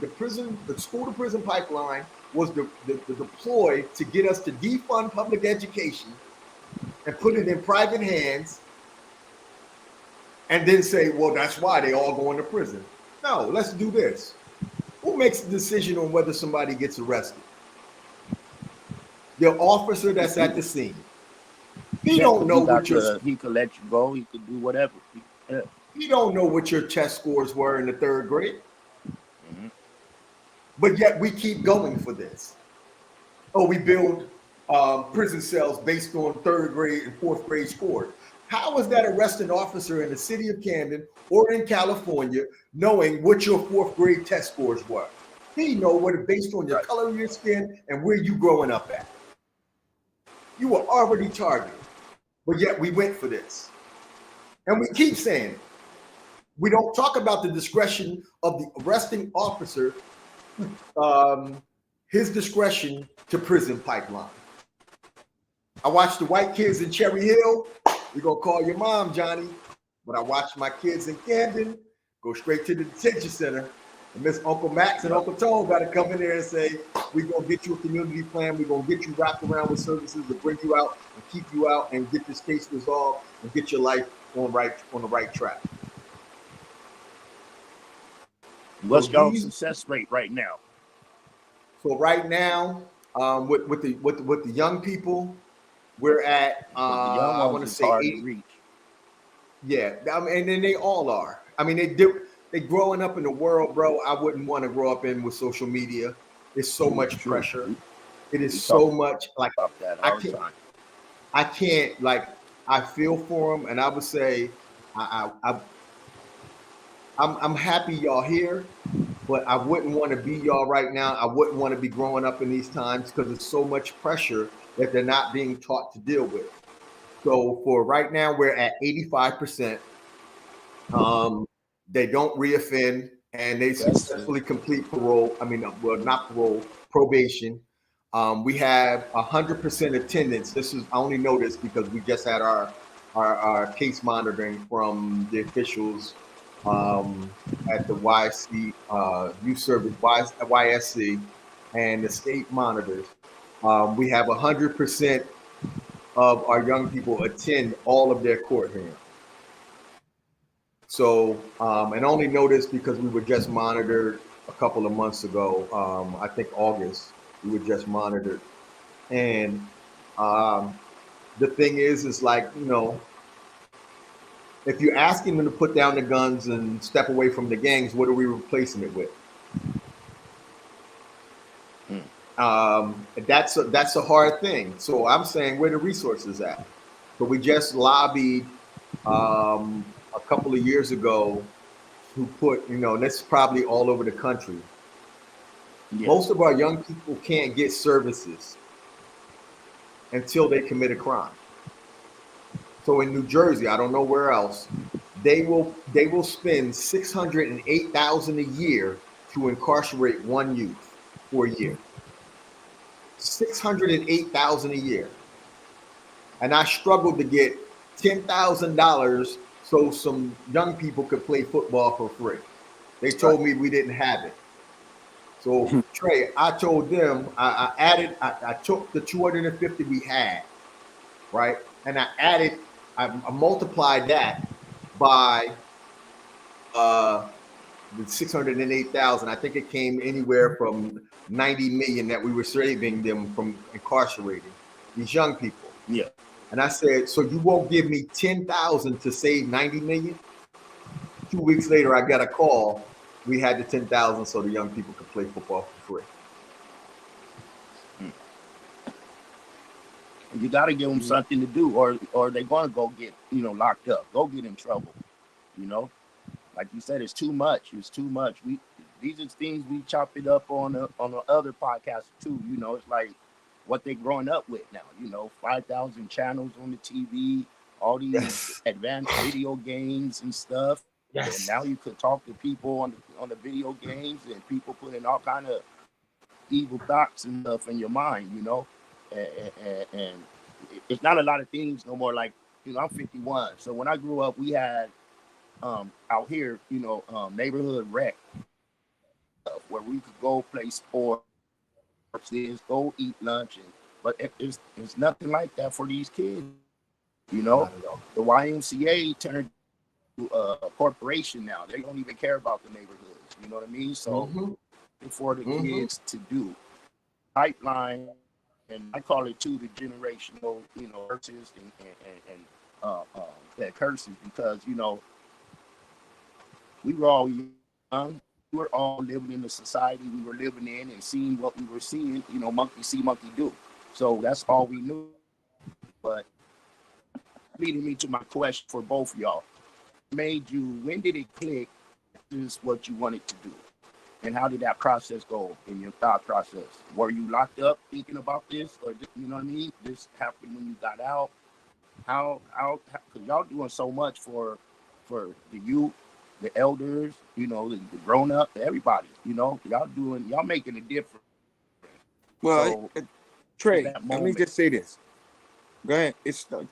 the school to prison pipeline was the deploy to get us to defund public education and put it in private hands, and then say, well, that's why they all going to prison. No, let's do this. Who makes the decision on whether somebody gets arrested? The officer that's at the scene. He don't know what he could let you go. He could do whatever. He don't know what your test scores were in the 3rd grade. Mm-hmm. But yet we keep going for this. Oh, we build prison cells based on 3rd grade and 4th grade scores. How is that arresting officer in the city of Camden or in California knowing what your 4th grade test scores were? He know what it based on your color of your skin and where you growing up at. You were already targeted, but yet we went for this. And we keep saying it. We don't talk about the discretion of the arresting officer, his discretion to prison pipeline. I watched the white kids in Cherry Hill. We're going to call your mom, Johnny. But I watched my kids in Camden go straight to the detention center. And Miss Uncle Max and Uncle Tone got to come in there and say, we're going to get you a community plan. We're going to get you wrapped around with services to bring you out and keep you out and get this case resolved and get your life on the right track. What's your success rate right now? So right now, with the young people, we're at I want to say 8. Yeah, I mean, and then they all are. I mean, they growing up in the world, bro. I wouldn't want to grow up in with social media. It's so much pressure. It is so much like I can't like I feel for them, and I would say I'm happy y'all here, but I wouldn't want to be y'all right now. I wouldn't want to be growing up in these times because it's so much pressure that they're not being taught to deal with. So for right now, we're at 85%. They don't reoffend and they successfully complete parole. I mean, well, not parole, probation. We have 100% attendance. I only know this because we just had our case monitoring from the officials at the YSC, Youth Service, YSC, and the state monitors. We have 100% of our young people attend all of their court hearings. So, and only know this because we were just monitored a couple of months ago. I think August, we were just monitored. And the thing is like, you know, if you're asking them to put down the guns and step away from the gangs, what are we replacing it with? That's a hard thing. So I'm saying, where the resources at? So we just lobbied a couple of years ago who put, and this is probably all over the country. Yeah. Most of our young people can't get services until they commit a crime. So in New Jersey, I don't know where else, they will spend $608,000 a year to incarcerate one youth for a year. $608,000 a year. And I struggled to get $10,000 so some young people could play football for free. They told me we didn't have it. So Trey, I told them I took the 250 we had, right? And I multiplied that by the 608,000. I think it came anywhere from 90 million that we were saving them from incarcerating these young people. Yeah. And I said, so you won't give me 10,000 to save 90 million? 2 weeks later, I got a call. We had the 10,000 so the young people could play football for free. You got to give them something to do, or they're going to go get, locked up, go get in trouble. Like you said, it's too much. It's too much. These are things we chop it up on the other podcasts too. It's like what they're growing up with now. 5,000 channels on the TV, all these advanced video games and stuff. Yes. And now you could talk to people on the video games, and people putting all kind of evil thoughts and stuff in your mind. And it's not a lot of things no more. Like, I'm 51. So when I grew up, we had out here, neighborhood rec where we could go play sports, go eat lunch, but it's nothing like that for these kids. The YMCA turned to a corporation now. They don't even care about the neighborhoods. You know what I mean? So for the kids to do pipeline. And I call it too the generational, curses and curses, because we were all young, we were all living in the society we were living in and seeing what we were seeing. Monkey see, monkey do. So that's all we knew. But leading me to my question for both of y'all, when did it click? This is what you wanted to do. And how did that process go in your thought process? Were you locked up thinking about this, or you know what I mean? This happened when you got out. How? Because y'all doing so much for the youth, the elders, the grown up, everybody. Y'all making a difference. Well, so, Trey, let me just say this. Go ahead.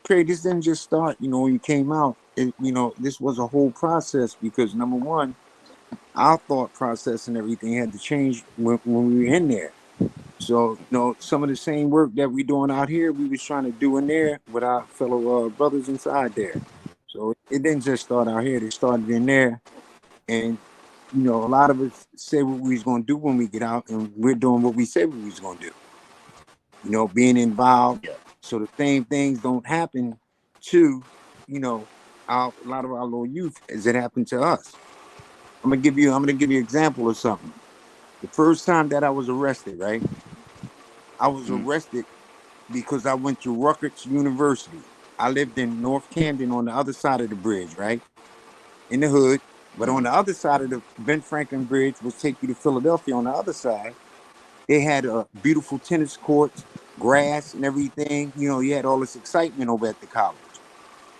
Trey, this didn't just start. When you came out, this was a whole process, because number one, our thought process and everything had to change when we were in there. So, some of the same work that we doing out here, we was trying to do in there with our fellow brothers inside there. So it didn't just start out here; it started in there. And a lot of us said what we was gonna do when we get out, and we're doing what we said we was gonna do. Being involved, so the same things don't happen to, a lot of our little youth as it happened to us. I'm gonna give you an example of something. The first time that I was arrested, right? I was arrested because I went to Rutgers University. I lived in North Camden on the other side of the bridge, right? In the hood. But on the other side of the Ben Franklin Bridge, which take you to Philadelphia on the other side, they had a beautiful tennis courts, grass and everything. You had all this excitement over at the college.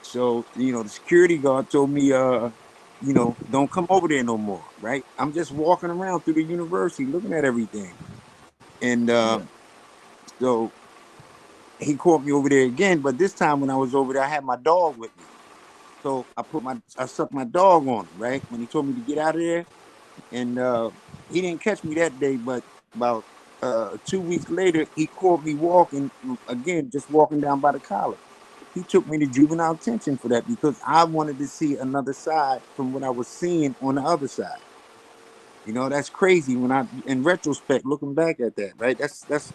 So, the security guard told me, don't come over there no more, right? I'm just walking around through the university looking at everything. And so he caught me over there again, but this time when I was over there, I had my dog with me. So I sucked my dog on him, right? When he told me to get out of there. And he didn't catch me that day, but about 2 weeks later, he caught me walking, again, just walking down by the college. He took me to juvenile detention for that, because I wanted to see another side from what I was seeing on the other side. That's crazy in retrospect, looking back at that, right? That's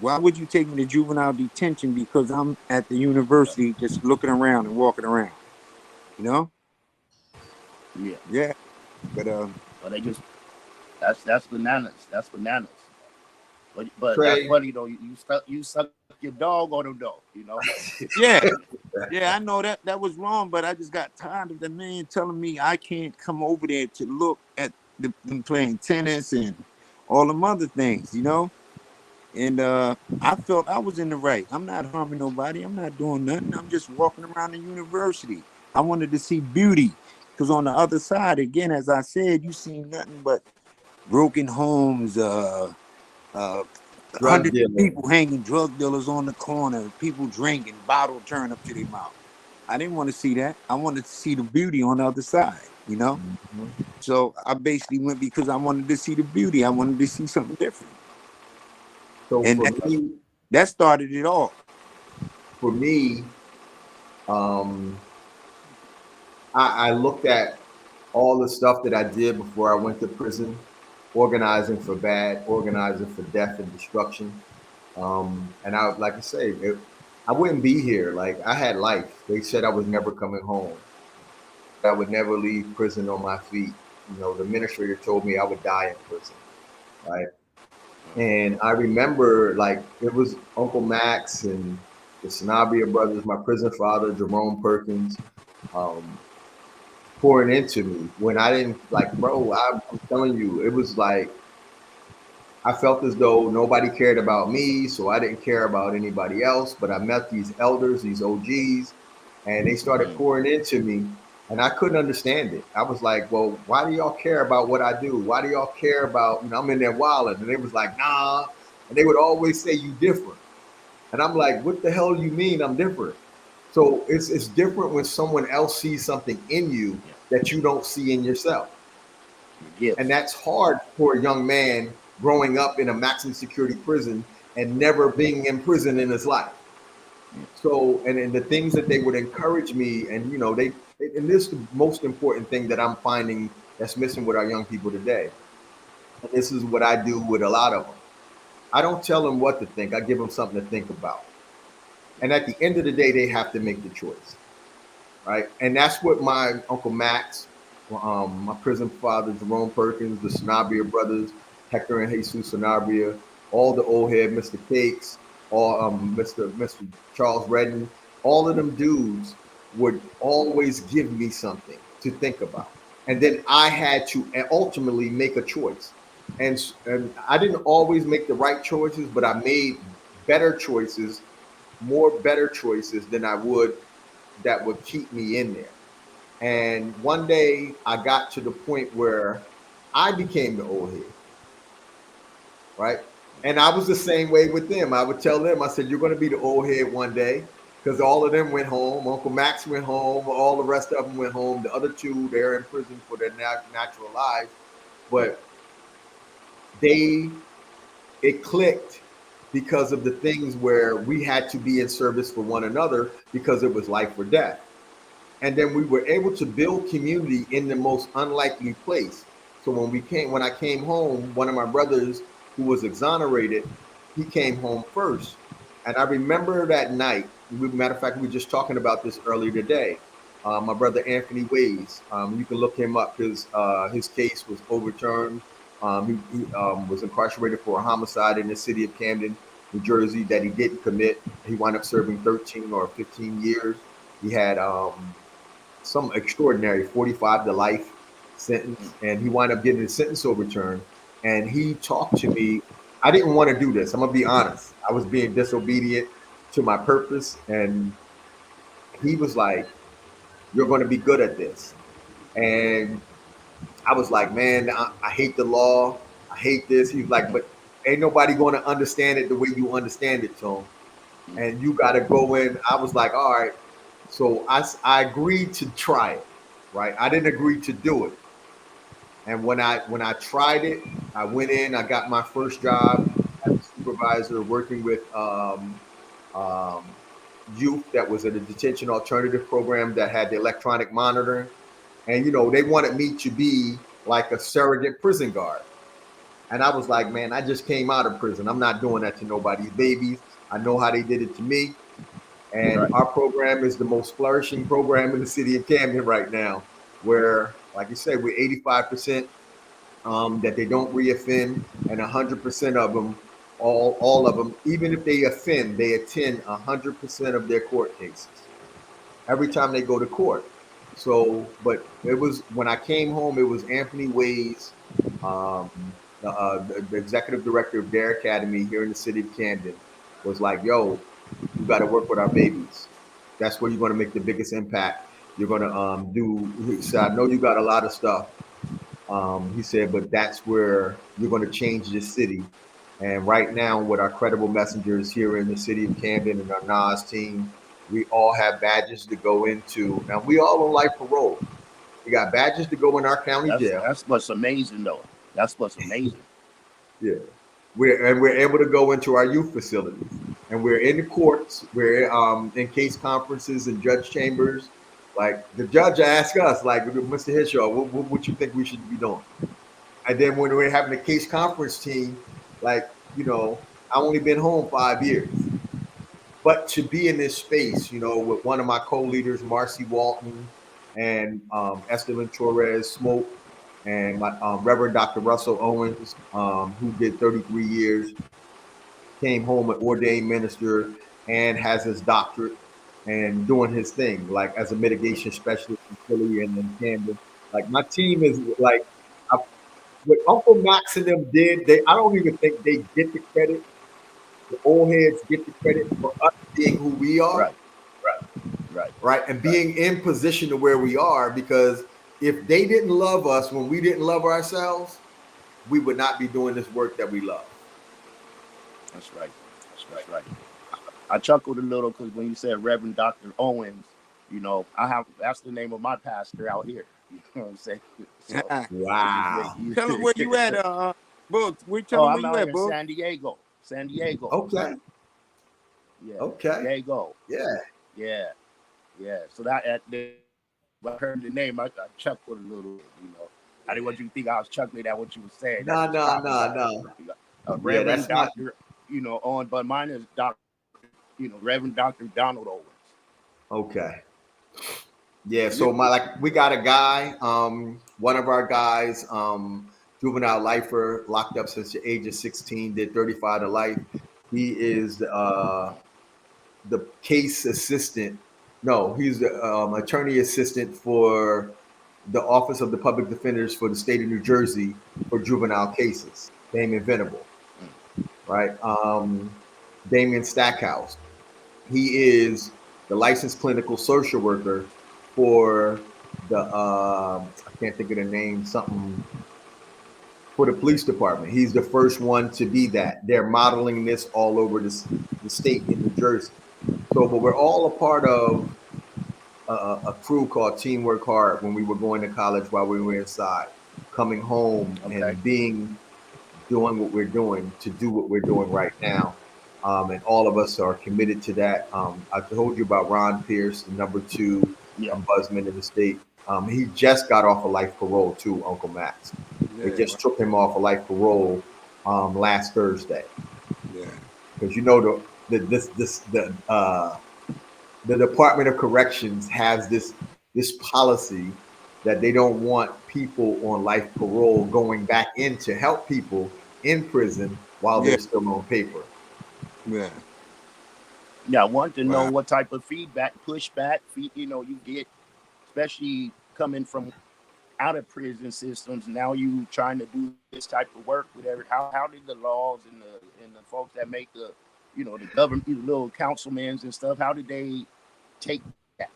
why would you take me to juvenile detention? Because I'm at the university just looking around and walking around, Yeah. Yeah. But they just that's bananas. That's bananas. But Trey, that's funny though. You suck your dog on them though. Yeah. Yeah, I know that was wrong, but I just got tired of the man telling me I can't come over there to look at them playing tennis and all them other things, you know. And I felt I was in the right. I'm not harming nobody. I'm not doing nothing. I'm just walking around the university. I wanted to see beauty, because on the other side, again, as I said, you see nothing but broken homes, Drug hundreds of dealer. people hanging, drug dealers on the corner, people drinking, bottle turned up to their mouth. I didn't want to see that. I wanted to see the beauty on the other side, you know? So I basically went because I wanted to see the beauty. I wanted to see something different. So And that started it all. for me, I looked at all the stuff that I did before I went to prison, organizing for bad, organizing for death and destruction. And I, like I say, I wouldn't be here. Like, I had life. They said I was never coming home. I would never leave prison on my feet. You know, the administrator told me I would die in prison, right? And I remember, like, it was Uncle Max and the Sanabria brothers, my prison father, Jerome Perkins, pouring into me when I didn't, like, bro, I'm telling you, it was like, I felt as though nobody cared about me, so I didn't care about anybody else. But I met these elders, these OGs, and they started pouring into me, and I couldn't understand it. I was like, well, why do y'all care about what I do? Why do y'all care about, you know, I'm in there wilding? And they was like, nah. And they would always say, you different. And I'm like, what the hell do you mean I'm different? So it's different when someone else sees something in you that you don't see in yourself. And that's hard for a young man growing up in a maximum security prison and never being in prison in his life. So, and the things that they would encourage me, and, you know, and this is the most important thing that I'm finding that's missing with our young people today. And this is what I do with a lot of them. I don't tell them what to think. I give them something to think about. And at the end of the day, they have to make the choice, right? And that's what my Uncle Max, my prison father, Jerome Perkins, the Sanabria brothers, Hector and Jesus Sanabria, all the old head, Mr. Cakes, all Mr. Charles Redden, all of them dudes would always give me something to think about. And then I had to ultimately make a choice. And I didn't always make the right choices, but I made better choices, more better choices than I would that would keep me in there. And one day I got to the point where I became the old head, right? And I was the same way with them. I would tell them, I said, you're going to be the old head one day, because all of them went home. Uncle Max went home. All the rest of them went home. The other two, they're in prison for their natural lives. But it clicked because of the things where we had to be in service for one another, because it was life or death. And then we were able to build community in the most unlikely place. So when I came home, one of my brothers who was exonerated, he came home first. And I remember that night, matter of fact, we were just talking about this earlier today. My brother Anthony Ways, you can look him up because his case was overturned. He was incarcerated for a homicide in the city of Camden, New Jersey, that he didn't commit. He wound up serving 13 or 15 years. He had some extraordinary 45 to life sentence, and he wound up getting his sentence overturned. And he talked to me. I didn't want to do this. I'm going to be honest. I was being disobedient to my purpose. And he was like, you're going to be good at this. And I was like, man, I hate the law. I hate this. He was like, but ain't nobody going to understand it the way you understand it, Tom. And you got to go in. I was like, all right. So I agreed to try it, right? I didn't agree to do it. And when I tried it, I went in, I got my first job as a supervisor working with youth that was in a detention alternative program that had the electronic monitoring. And, you know, they wanted me to be like a surrogate prison guard. And I was like, man, I just came out of prison. I'm not doing that to nobody's babies. I know how they did it to me. And Our program is the most flourishing program in the city of Camden right now, where, like you said, we're 85% that they don't reoffend, and 100% of them, all of them, even if they offend, they attend 100% of their court cases. every time they go to court. So, but it was when I came home, it was Anthony Ways, um, the executive director of Dare Academy here in the city of Camden, was like, "Yo, you got to work with our babies. That's where you're going to make the biggest impact. You're going to do." He said, "I know you got a lot of stuff." He said, "But that's where you're going to change this city." And right now, with our credible messengers here in the city of Camden and our NAS team, we all have badges to go into. Now, we all on life parole. We got badges to go in our county jail. That's what's amazing, though. That's what's amazing. Yeah. We're able to go into our youth facilities. And we're in the courts. We're in case conferences and judge chambers. Like, the judge asked us, like, "Mr. Henshaw, what you think we should be doing?" And then when we're having a case conference team, like, I only been home 5 years. But to be in this space, with one of my co-leaders, Marcy Walton, and Esteban Torres Smoke, and my Reverend Dr. Russell Owens, who did 33 years, came home an ordained minister and has his doctorate and doing his thing, like as a mitigation specialist in Philly and in Camden. Like, my team is like, what Uncle Max and them did, I don't even think they get the credit. The old heads get the credit for us being who we are. Right. And being in position to where we are, because if they didn't love us when we didn't love ourselves, we would not be doing this work that we love. That's right. I chuckled a little because when you said Reverend Dr. Owens, that's the name of my pastor out here. You know what I'm saying? So, wow. Tell them where you at, Book. We're I'm telling where you out at, Book. San Diego. Okay. Yeah. Okay. Diego. Yeah. So when I heard the name, I chuckled a little. I didn't want you to think I was chuckling at what you were saying. No. Reverend Doctor, Owen, but mine is Doctor, Reverend Dr. Donald Owens. Okay. Yeah, so we got a guy, one of our guys, juvenile lifer, locked up since the age of 16, did 35 to life. He is the case assistant. No, he's the attorney assistant for the Office of the Public Defenders for the state of New Jersey for juvenile cases. Damien Venable, right? Damien Stackhouse. He is the licensed clinical social worker for the I can't think of the name, something for the police department. He's the first one to be that. They're modeling this all over the state in New Jersey. So, but we're all a part of a crew called Teamwork Hard when we were going to college while we were inside, coming home and doing what we're doing to do what we're doing right now. And all of us are committed to that. I told you about Ron Pierce, the number 2 ombudsman in the state. He just got off of life parole too, Uncle Max. They just took him off of life parole last Thursday. Yeah, because the Department of Corrections has this policy that they don't want people on life parole going back in to help people in prison while they're still on paper. Yeah. Yeah, I want to know what type of feedback, pushback, you get, especially coming from out of prison systems. Now you trying to do this type of work, whatever. How did the laws and the folks that make the government, the little councilmen and stuff, how did they take that?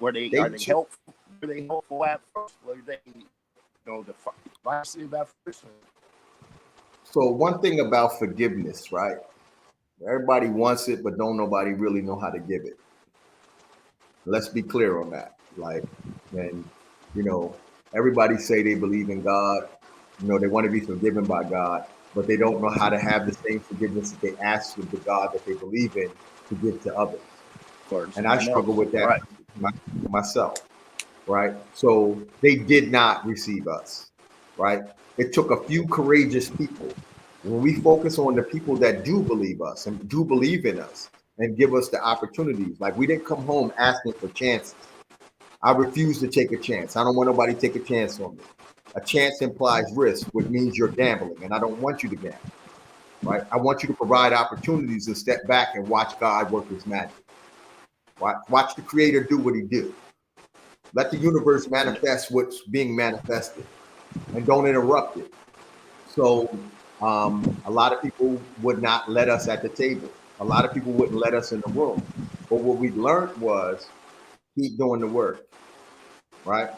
Are they helpful? Were they helpful at first? Were they divisive at first? So one thing about forgiveness, right? Everybody wants it, but don't nobody really know how to give it. Let's be clear on that. Like, and everybody say they believe in God. They want to be forgiven by God, but they don't know how to have the same forgiveness that they ask of the God that they believe in to give to others. And I struggle with that myself, right? So they did not receive us, right? It took a few courageous people. When we focus on the people that do believe us and do believe in us and give us the opportunities, like we didn't come home asking for chances. I refuse to take a chance. I don't want nobody to take a chance on me. A chance implies risk, which means you're gambling, and I don't want you to gamble, right? I want you to provide opportunities and step back and watch God work his magic. Watch the creator do what he do. Let the universe manifest what's being manifested, and don't interrupt it. So a lot of people would not let us at the table. A lot of people wouldn't let us in the room. But what we learned was keep doing the work, right?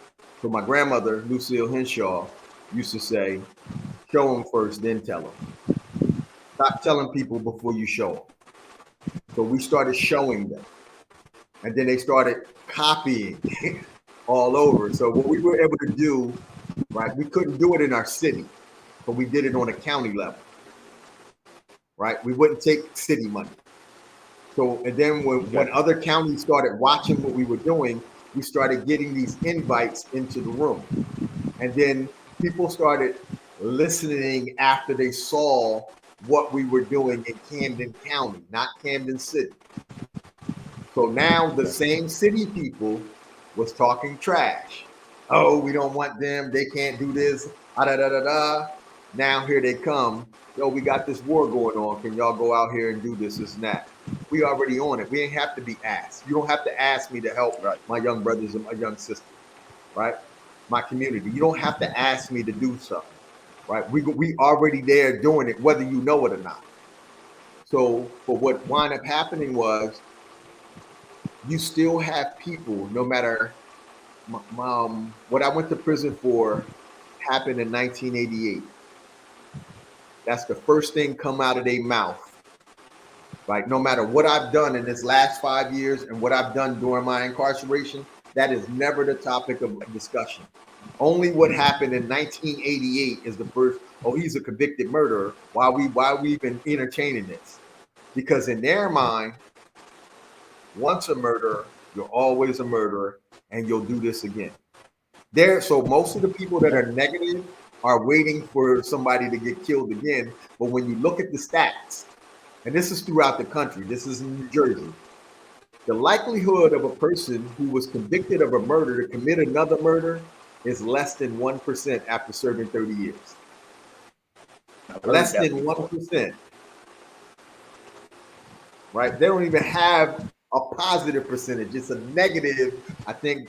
So my grandmother, Lucille Henshaw, used to say, show them first, then tell them. Stop telling people before you show them. So we started showing them. And then they started copying all over. So what we were able to do, right, we couldn't do it in our city, but we did it on a county level, right? We wouldn't take city money. So, and then when other counties started watching what we were doing, we started getting these invites into the room. And then people started listening after they saw what we were doing in Camden County, not Camden City. So now the same city people was talking trash. Oh, we don't want them. They can't do this. Da, da, da, da. Now here they come. Yo, we got this war going on. Can y'all go out here and do this and that? We already on it. We ain't have to be asked. You don't have to ask me to help my young brothers and my young sisters, right? My community. You don't have to ask me to do something, right? We already there doing it, whether you know it or not. So, but what wound up happening was you still have people, no matter what I went to prison for happened in 1988. That's the first thing come out of their mouth. Right? No matter what I've done in this last 5 years and what I've done during my incarceration, that is never the topic of discussion. Only what happened in 1988 is the first, oh, he's a convicted murderer. Why we been entertaining this? Because in their mind, once a murderer, you're always a murderer, and you'll do this again. So most of the people that are negative are waiting for somebody to get killed again. But when you look at the stats, and this is throughout the country, this is in New Jersey, the likelihood of a person who was convicted of a murder to commit another murder is less than 1% after serving 30 years. Less than 1%. Right? They don't even have a positive percentage. It's a negative, I think,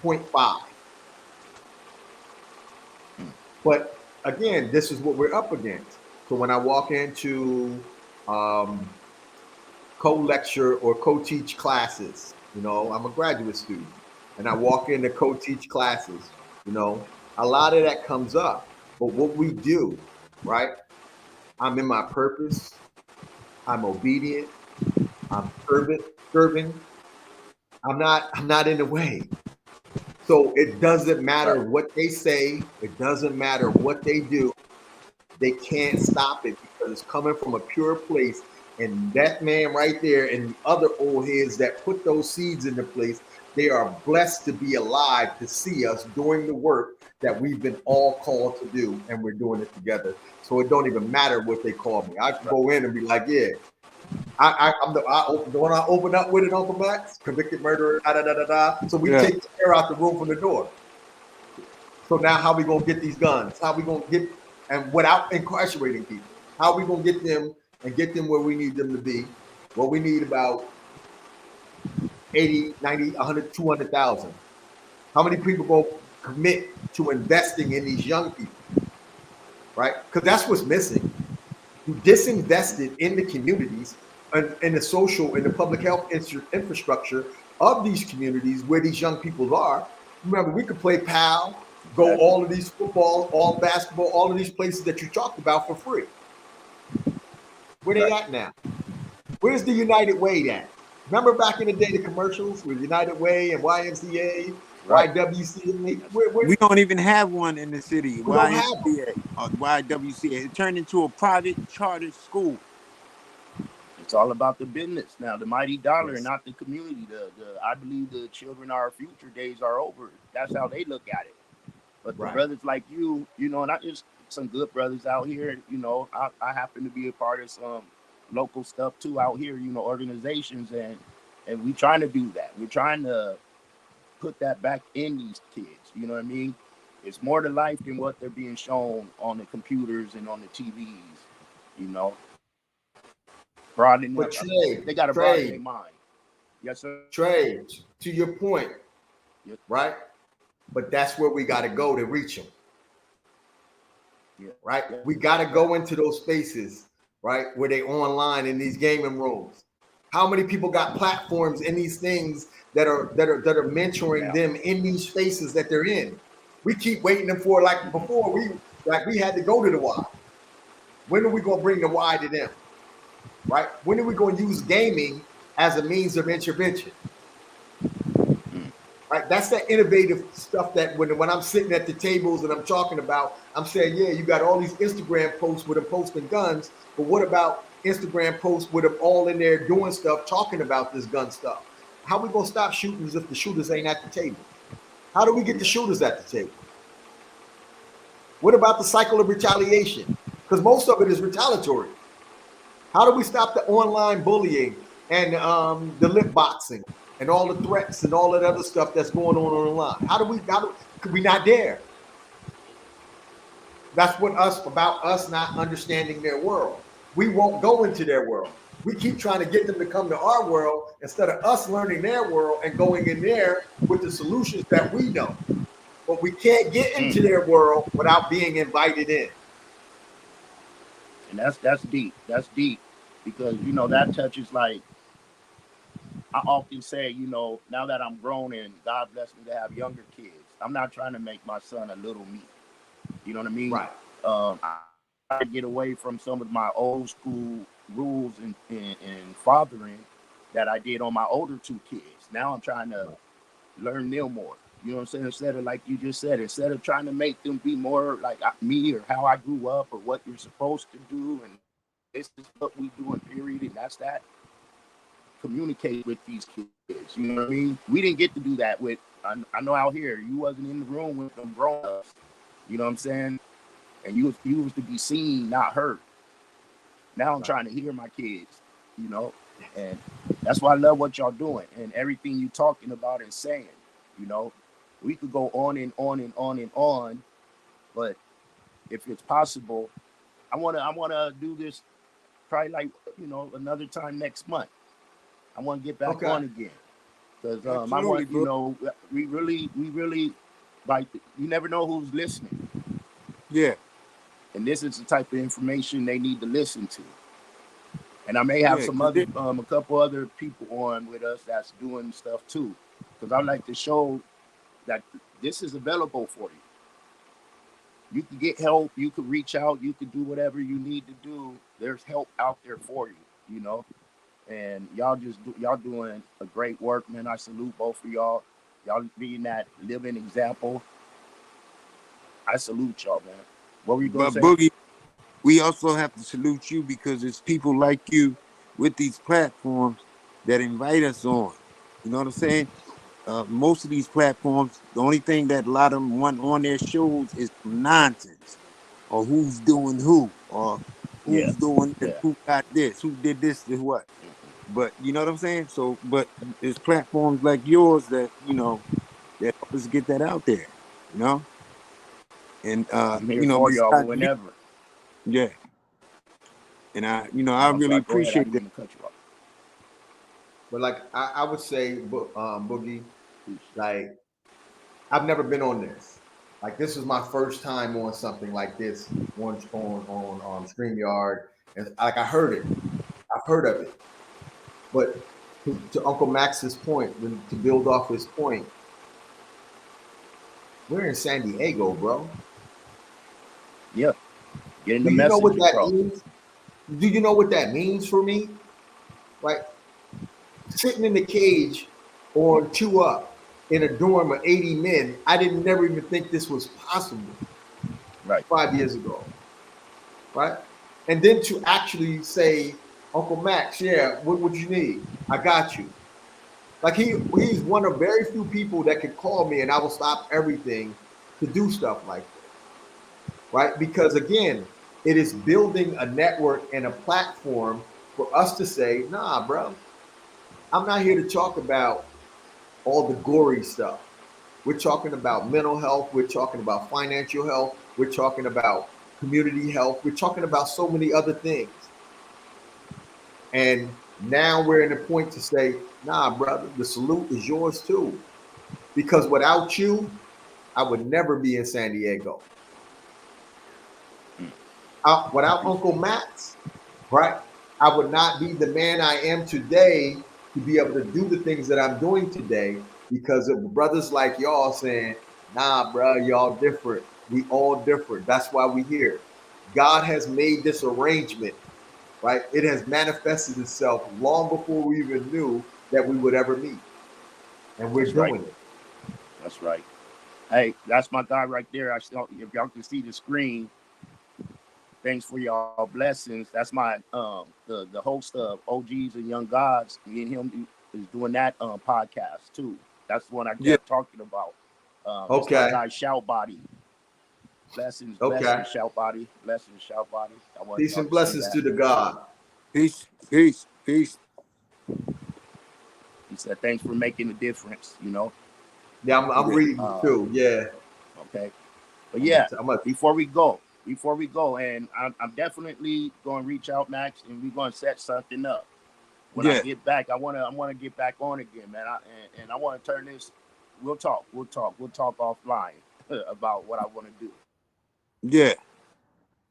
0.5. But again, this is what we're up against. So when I walk into co-lecture or co-teach classes, you know, I'm a graduate student, and I walk into co-teach classes, you know, a lot of that comes up. But what we do, right? I'm in my purpose. I'm obedient. I'm serving. I'm not in the way. So it doesn't matter what they say. It doesn't matter what they do. They can't stop it because it's coming from a pure place. And that man right there and the other old heads that put those seeds into place, they are blessed to be alive to see us doing the work that we've been all called to do, and we're doing it together. So it don't even matter what they call me. I can go in and be like, yeah, I'm the one I open up with it, Uncle Max, convicted murderer, da da da da da. So we take the air out the room from the door. So now how we gonna get these guns? How we gonna get, and without incarcerating people, how we gonna get them and get them where we need them to be? Well, we need about 80, 90, 100, 200,000. How many people go commit to investing in these young people? Right? Because that's what's missing. You disinvested in the communities and in the social and the public health infrastructure of these communities where these young people are. Remember, we could play PAL, go all of these football, all basketball, all of these places that you talked about for free. Where they at now? Where's the United Way at? Remember back in the day, the commercials with United Way and YMCA, YWCA? We don't even have one in the city. We don't have YWCA. It turned into a private charter school. It's all about the business now, the mighty dollar, and not the community. I believe the children of our future days are over. That's how they look at it. But the brothers like you know, and I just some good brothers out here, you know, I happen to be a part of some local stuff too out here, you know, organizations, and we trying to do that. We're trying to put that back in these kids. You know what I mean? It's more to life than what they're being shown on the computers and on the TVs, you know. Broaden but they got to broaden their mind. Yes, sir. Trey, to your point, Yes. right? But that's where we got to go to reach them, Yeah. right? Yeah. We got to go into those spaces, right, where they online in these gaming rooms. How many people got platforms in these things that are mentoring Yeah. them in these spaces that they're in? We keep waiting them for, like before, we had to go to the Y. When are we going to bring the Y to them? Right? When are we going to use gaming as a means of intervention? Right? That's that innovative stuff that when I'm sitting at the tables and I'm talking about, I'm saying, yeah, you got all these Instagram posts with them posting guns, but what about Instagram posts with them all in there doing stuff, talking about this gun stuff? How are we going to stop shootings if the shooters ain't at the table? How do we get the shooters at the table? What about the cycle of retaliation? Because most of it is retaliatory. How do we stop the online bullying and the lip boxing and all the threats and all that other stuff that's going on online? Could we not dare? That's what about us not understanding their world. We won't go into their world. We keep trying to get them to come to our world instead of us learning their world and going in there with the solutions that we know. But we can't get into their world without being invited in. And that's deep. That's deep because that touches, like I often say, now that I'm grown and God bless me to have younger kids, I'm not trying to make my son a little me. You know what I mean? Right. I get away from some of my old school rules and fathering that I did on my older two kids. Now I'm trying to learn them more. You know what I'm saying? Instead of, like you just said, instead of trying to make them be more like me or how I grew up or what you're supposed to do and this is what we do in period and that's that. Communicate with these kids. You know what I mean? We didn't get to do that with. I know out here you wasn't in the room with them grown ups. You know what I'm saying? And you was to be seen, not heard. Now I'm trying to hear my kids. And that's why I love what y'all doing and everything you talking about and saying. We could go on and on and on and on, but if it's possible, I wanna do this probably like another time next month. I want to get back on again because I want we really like you never know who's listening. Yeah, and this is the type of information they need to listen to. And I may have some other a couple other people on with us that's doing stuff too, because I like to show that this is available for you. You can get help. You can reach out. You can do whatever you need to do. There's help out there for you. And y'all doing a great work, man. I salute both of y'all. Y'all being that living example. I salute y'all, man. What were you going to say? Boogie, we also have to salute you because it's people like you with these platforms that invite us on. You know what I'm saying? Most of these platforms, the only thing that a lot of them want on their shows is nonsense, or who's doing who, or who's doing this, who got this, who did this to what. But you know what I'm saying? So, but it's platforms like yours that that help us get that out there. And I'm here for y'all whenever. Yeah. And I really appreciate that. But like I would say, Boogie, like I've never been on this. Like this is my first time on something like this on StreamYard, and like I heard it, I've heard of it. But to Uncle Max's point, to build off his point, we're in San Diego, bro. Yeah. Getting the Do you message know what that across. means? Do you know what that means for me? Like sitting in the cage on 2 Up in a dorm of 80 men, I didn't never even think this was possible. Right. 5 years ago. Right? And then to actually say, Uncle Max, yeah, what would you need? I got you. Like he's one of very few people that could call me and I will stop everything to do stuff like this. Right? Because again, it is building a network and a platform for us to say, nah, bro, I'm not here to talk about all the gory stuff. We're talking about mental health. We're talking about financial health. We're talking about community health. We're talking about so many other things. And Now we're in the point to say, nah, brother, the salute is yours too. Because without you, I would never be in San Diego. Without Uncle Max, right, I would not be the man I am today to be able to do the things that I'm doing today because of brothers like y'all saying, nah, bro, y'all different. We all different. That's why we here. God has made this arrangement, right? It has manifested itself long before we even knew that we would ever meet. And we're doing it. That's right. Hey, that's my guy right there. If y'all can see the screen, thanks for y'all blessings. That's my the host of OGs and Young Gods. Me and him is doing that podcast too. That's the one I kept talking about. Okay. My guy Shout Body. Blessings, blessings, Shout Body. Blessings, Shout Body. Peace and blessings to the God. Peace, peace, peace. He said, thanks for making a difference, you know. Yeah, I'm reading too. Yeah. Okay. But yeah, before we go, and I'm definitely going to reach out, Max, and we're going to set something up. When I get back, I want to get back on again, man. I want to turn this. We'll talk offline about what I want to do. Yeah,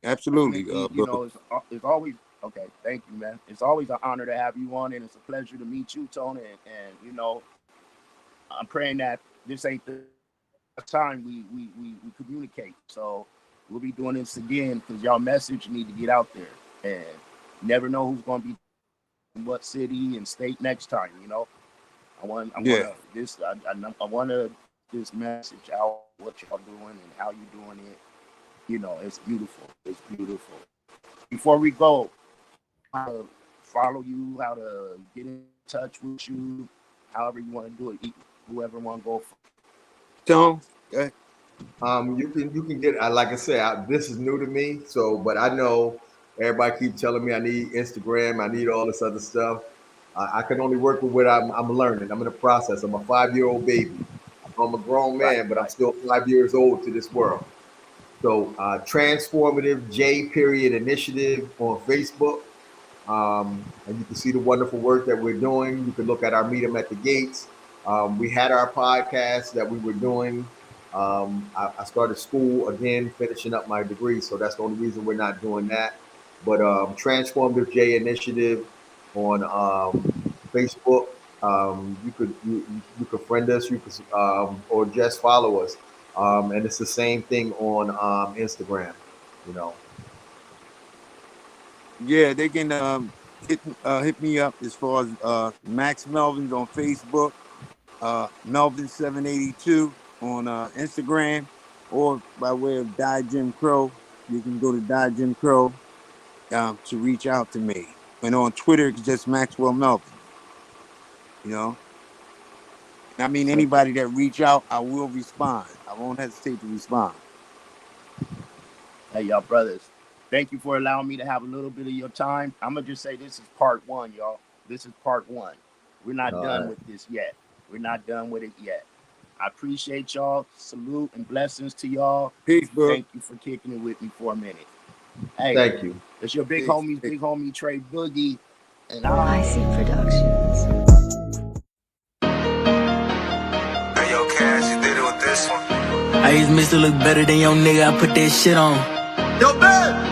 absolutely. You know, it's always okay. Thank you, man. It's always an honor to have you on, and it's a pleasure to meet you, Tony. And you know, I'm praying that this ain't the time we communicate. So we'll be doing this again because y'all message need to get out there, and never know who's going to be in what city and state next time. You know, I want to this message out what y'all doing and how you doing it. You know, it's beautiful. It's beautiful. Before we go, how to follow you, how to get in touch with you, however you want to do it. Whoever want to go for. Tom, okay. You can get, like I said, this is new to me. So, but I know everybody keep telling me I need Instagram, I need all this other stuff. I can only work with what I'm learning. I'm in the process. I'm a 5-year-old baby. I'm a grown man, but I'm still 5 years old to this world. So, Transformative J Initiative on Facebook. And you can see the wonderful work that we're doing. You can look at our Meet 'em at the Gates. We had our podcast that we were doing. I started school again, finishing up my degree. So that's the only reason we're not doing that. But Transformative J Initiative on Facebook. You could friend us, you could or just follow us. And it's the same thing on Instagram, you know. Yeah, they can hit me up as far as Max Melvins on Facebook, Melvins 782 on Instagram, or by way of Die Jim Crow. You can go to Die Jim Crow to reach out to me. And on Twitter, it's just Maxwell Melvin. You know? I mean, anybody that reach out, I will respond. I won't hesitate to respond. Hey, y'all brothers. Thank you for allowing me to have a little bit of your time. I'm going to just say this is part one, y'all. This is part one. We're not done with this yet. We're not done with it yet. I appreciate y'all. Salute and blessings to y'all. Peace, bro. Thank you for kicking it with me for a minute. Hey, thank you. It's your big homie Trey Boogie. And I see Productions. Hey, yo, Cash, you did it with this one. I used Mr. Look better than your nigga. I put that shit on. Yo, man.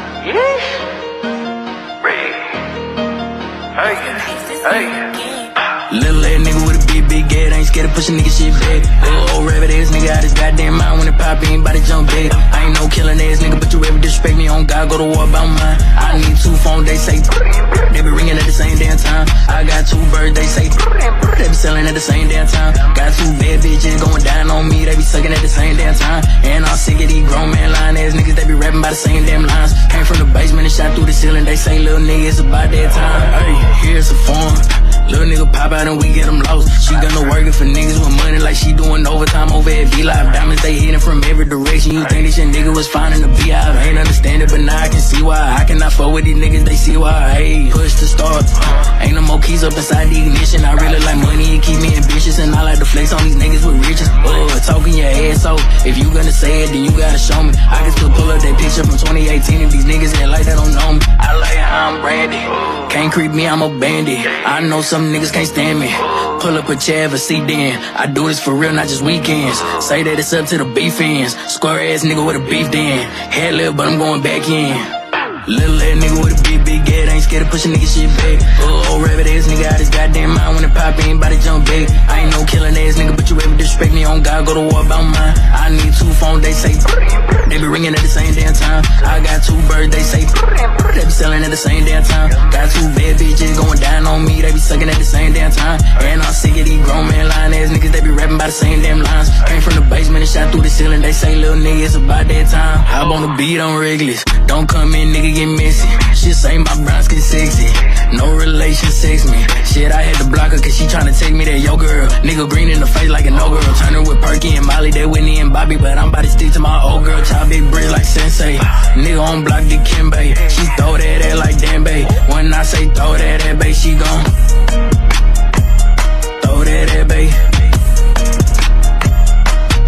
Hey. Little ass nigga with a big head, ain't scared to push a nigga shit back. Little old rabbit ass nigga out his goddamn mind when it pop in, bout to jump back. I ain't no killing ass nigga, but you ever disrespect me on God, go to war about mine. I need 2 phones, they say, they be ringing at the same damn time. I got 2 birds, they say, they be selling at the same damn time. Got 2 bad bitches going down on me, they be sucking at the same damn time. And I'm sick of these grown man lying ass niggas, they be rapping by the same damn lines. Came from the basement and shot through the ceiling, they say, little nigga, it's about that time. Hey, here's a form. Little nigga pop out and we get them lost. She gonna working for niggas with money like she doing overtime over at V-Live. Diamonds, they hitting from every direction. You think this shit nigga was fine in the B-Hive. I ain't understand it, but now I can see why. I cannot fuck with these niggas, they see why. Hey, push to start. Ain't no more keys up inside the ignition. I really like money and keep me ambitious, and I like to flex on these niggas with riches. Talking your ass off. If you gonna say it, then you gotta show me. I can still pull up that picture from 2018 if these niggas ain't like that don't know me. I like how I'm branded. Can't creep me, I'm a bandit. I know some niggas can't stand me. Pull up a chair for sedan. I do this for real, not just weekends. Say that it's up to the beef ends. Square ass nigga with a beef den. Head lip, but I'm going back in. Little ass nigga with a big head, ain't scared to push a nigga shit back. Old rabbit ass nigga out his goddamn mind when it pop, ain't bout to jump back. I ain't no killing ass nigga, but you ever disrespect me on God, go to war about mine. I need 2 phones, they say they be ringing at the same damn time. I got 2 birds, they say they be selling at the same damn time. Got 2 bad bitches going down on me, they be sucking at the same damn time. And I'm sick of these grown man lying ass niggas, they be rapping by the same damn lines. Came from the basement and shot through the ceiling, they say little nigga, it's about that time. Hop on the beat on Regulus, don't come in nigga, get messy. She say my brown skin sexy, no relation sex me. Shit, I had to block her cause she tryna take me that yo girl. Nigga green in the face like a no girl. Turn her with Perky and Molly, that Whitney and Bobby, but I'm about to stick to my old girl. Chop big brick like Sensei. Nigga on block the Kimbe. She throw that like Danbay. When I say throw that bae, she gon' throw that bae.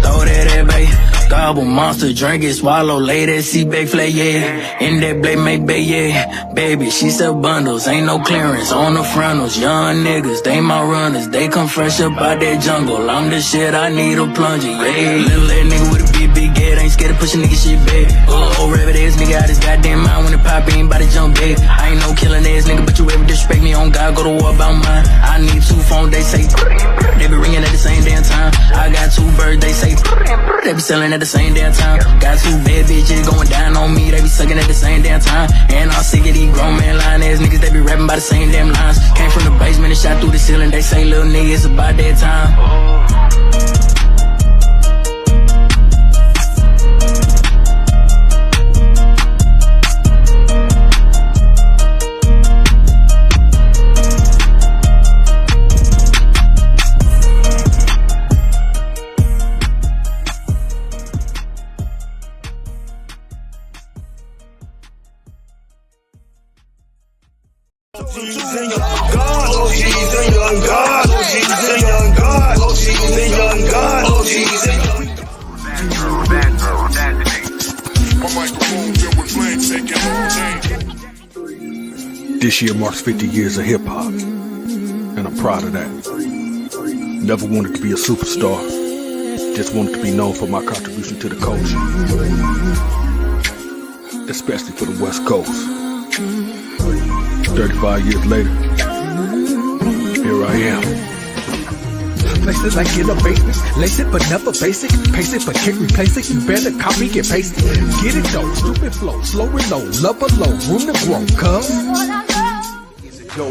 Throw that bae. Gobble, monster, drink it, swallow, lay that seatback flat, yeah. In that blade, make bay, yeah. Baby, she sell bundles, ain't no clearance on the frontals. Young niggas, they my runners, they come fresh up out that jungle. I'm the shit, I need a plunger, yeah. Little ass nigga with a big head, ain't scared to push a nigga shit back. Old rabbit ass nigga out his goddamn mind when it pop, ain't bout to jump back. I ain't no killing ass nigga, but you ever disrespect me on God, go to war about mine. I need 2 phones, they say they be ringing at the same damn time. I got 2 birds, they say they be selling at the same damn time. Got 2 bad bitches going down on me, they be sucking at the same damn time. And I'm sick of these grown man lying ass niggas, they be rapping by the same damn lines. Came from the basement and shot through the ceiling, they say little nigga, it's about that time. This year marks 50 years of hip-hop, and I'm proud of that. Never wanted to be a superstar, just wanted to be known for my contribution to the culture, especially for the West Coast. 35 years later, here I am. Places like in a basement, lace it but never basic. Pace it but can't replace it. You better copy, get paste it. Get it though, stupid flow, slow and low, love below, room to grow, cuz.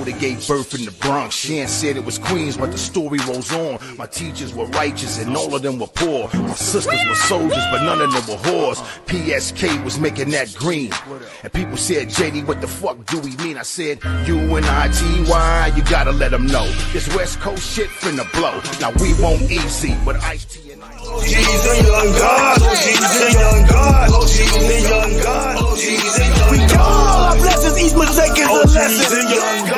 They gave birth in the Bronx. Shan said it was Queens, but the story rolls on. My teachers were righteous and all of them were poor. My sisters were soldiers, but none of them were whores. PSK was making that green. And people said, JD, what the fuck do we mean? I said, UNITY, you gotta let them know. This West Coast shit finna blow. Now we won't easy, but Ice-T and OG's and young God, OG's and young God, OG's and young God, OG's and young God. We all our blessings, each mistake is a lesson.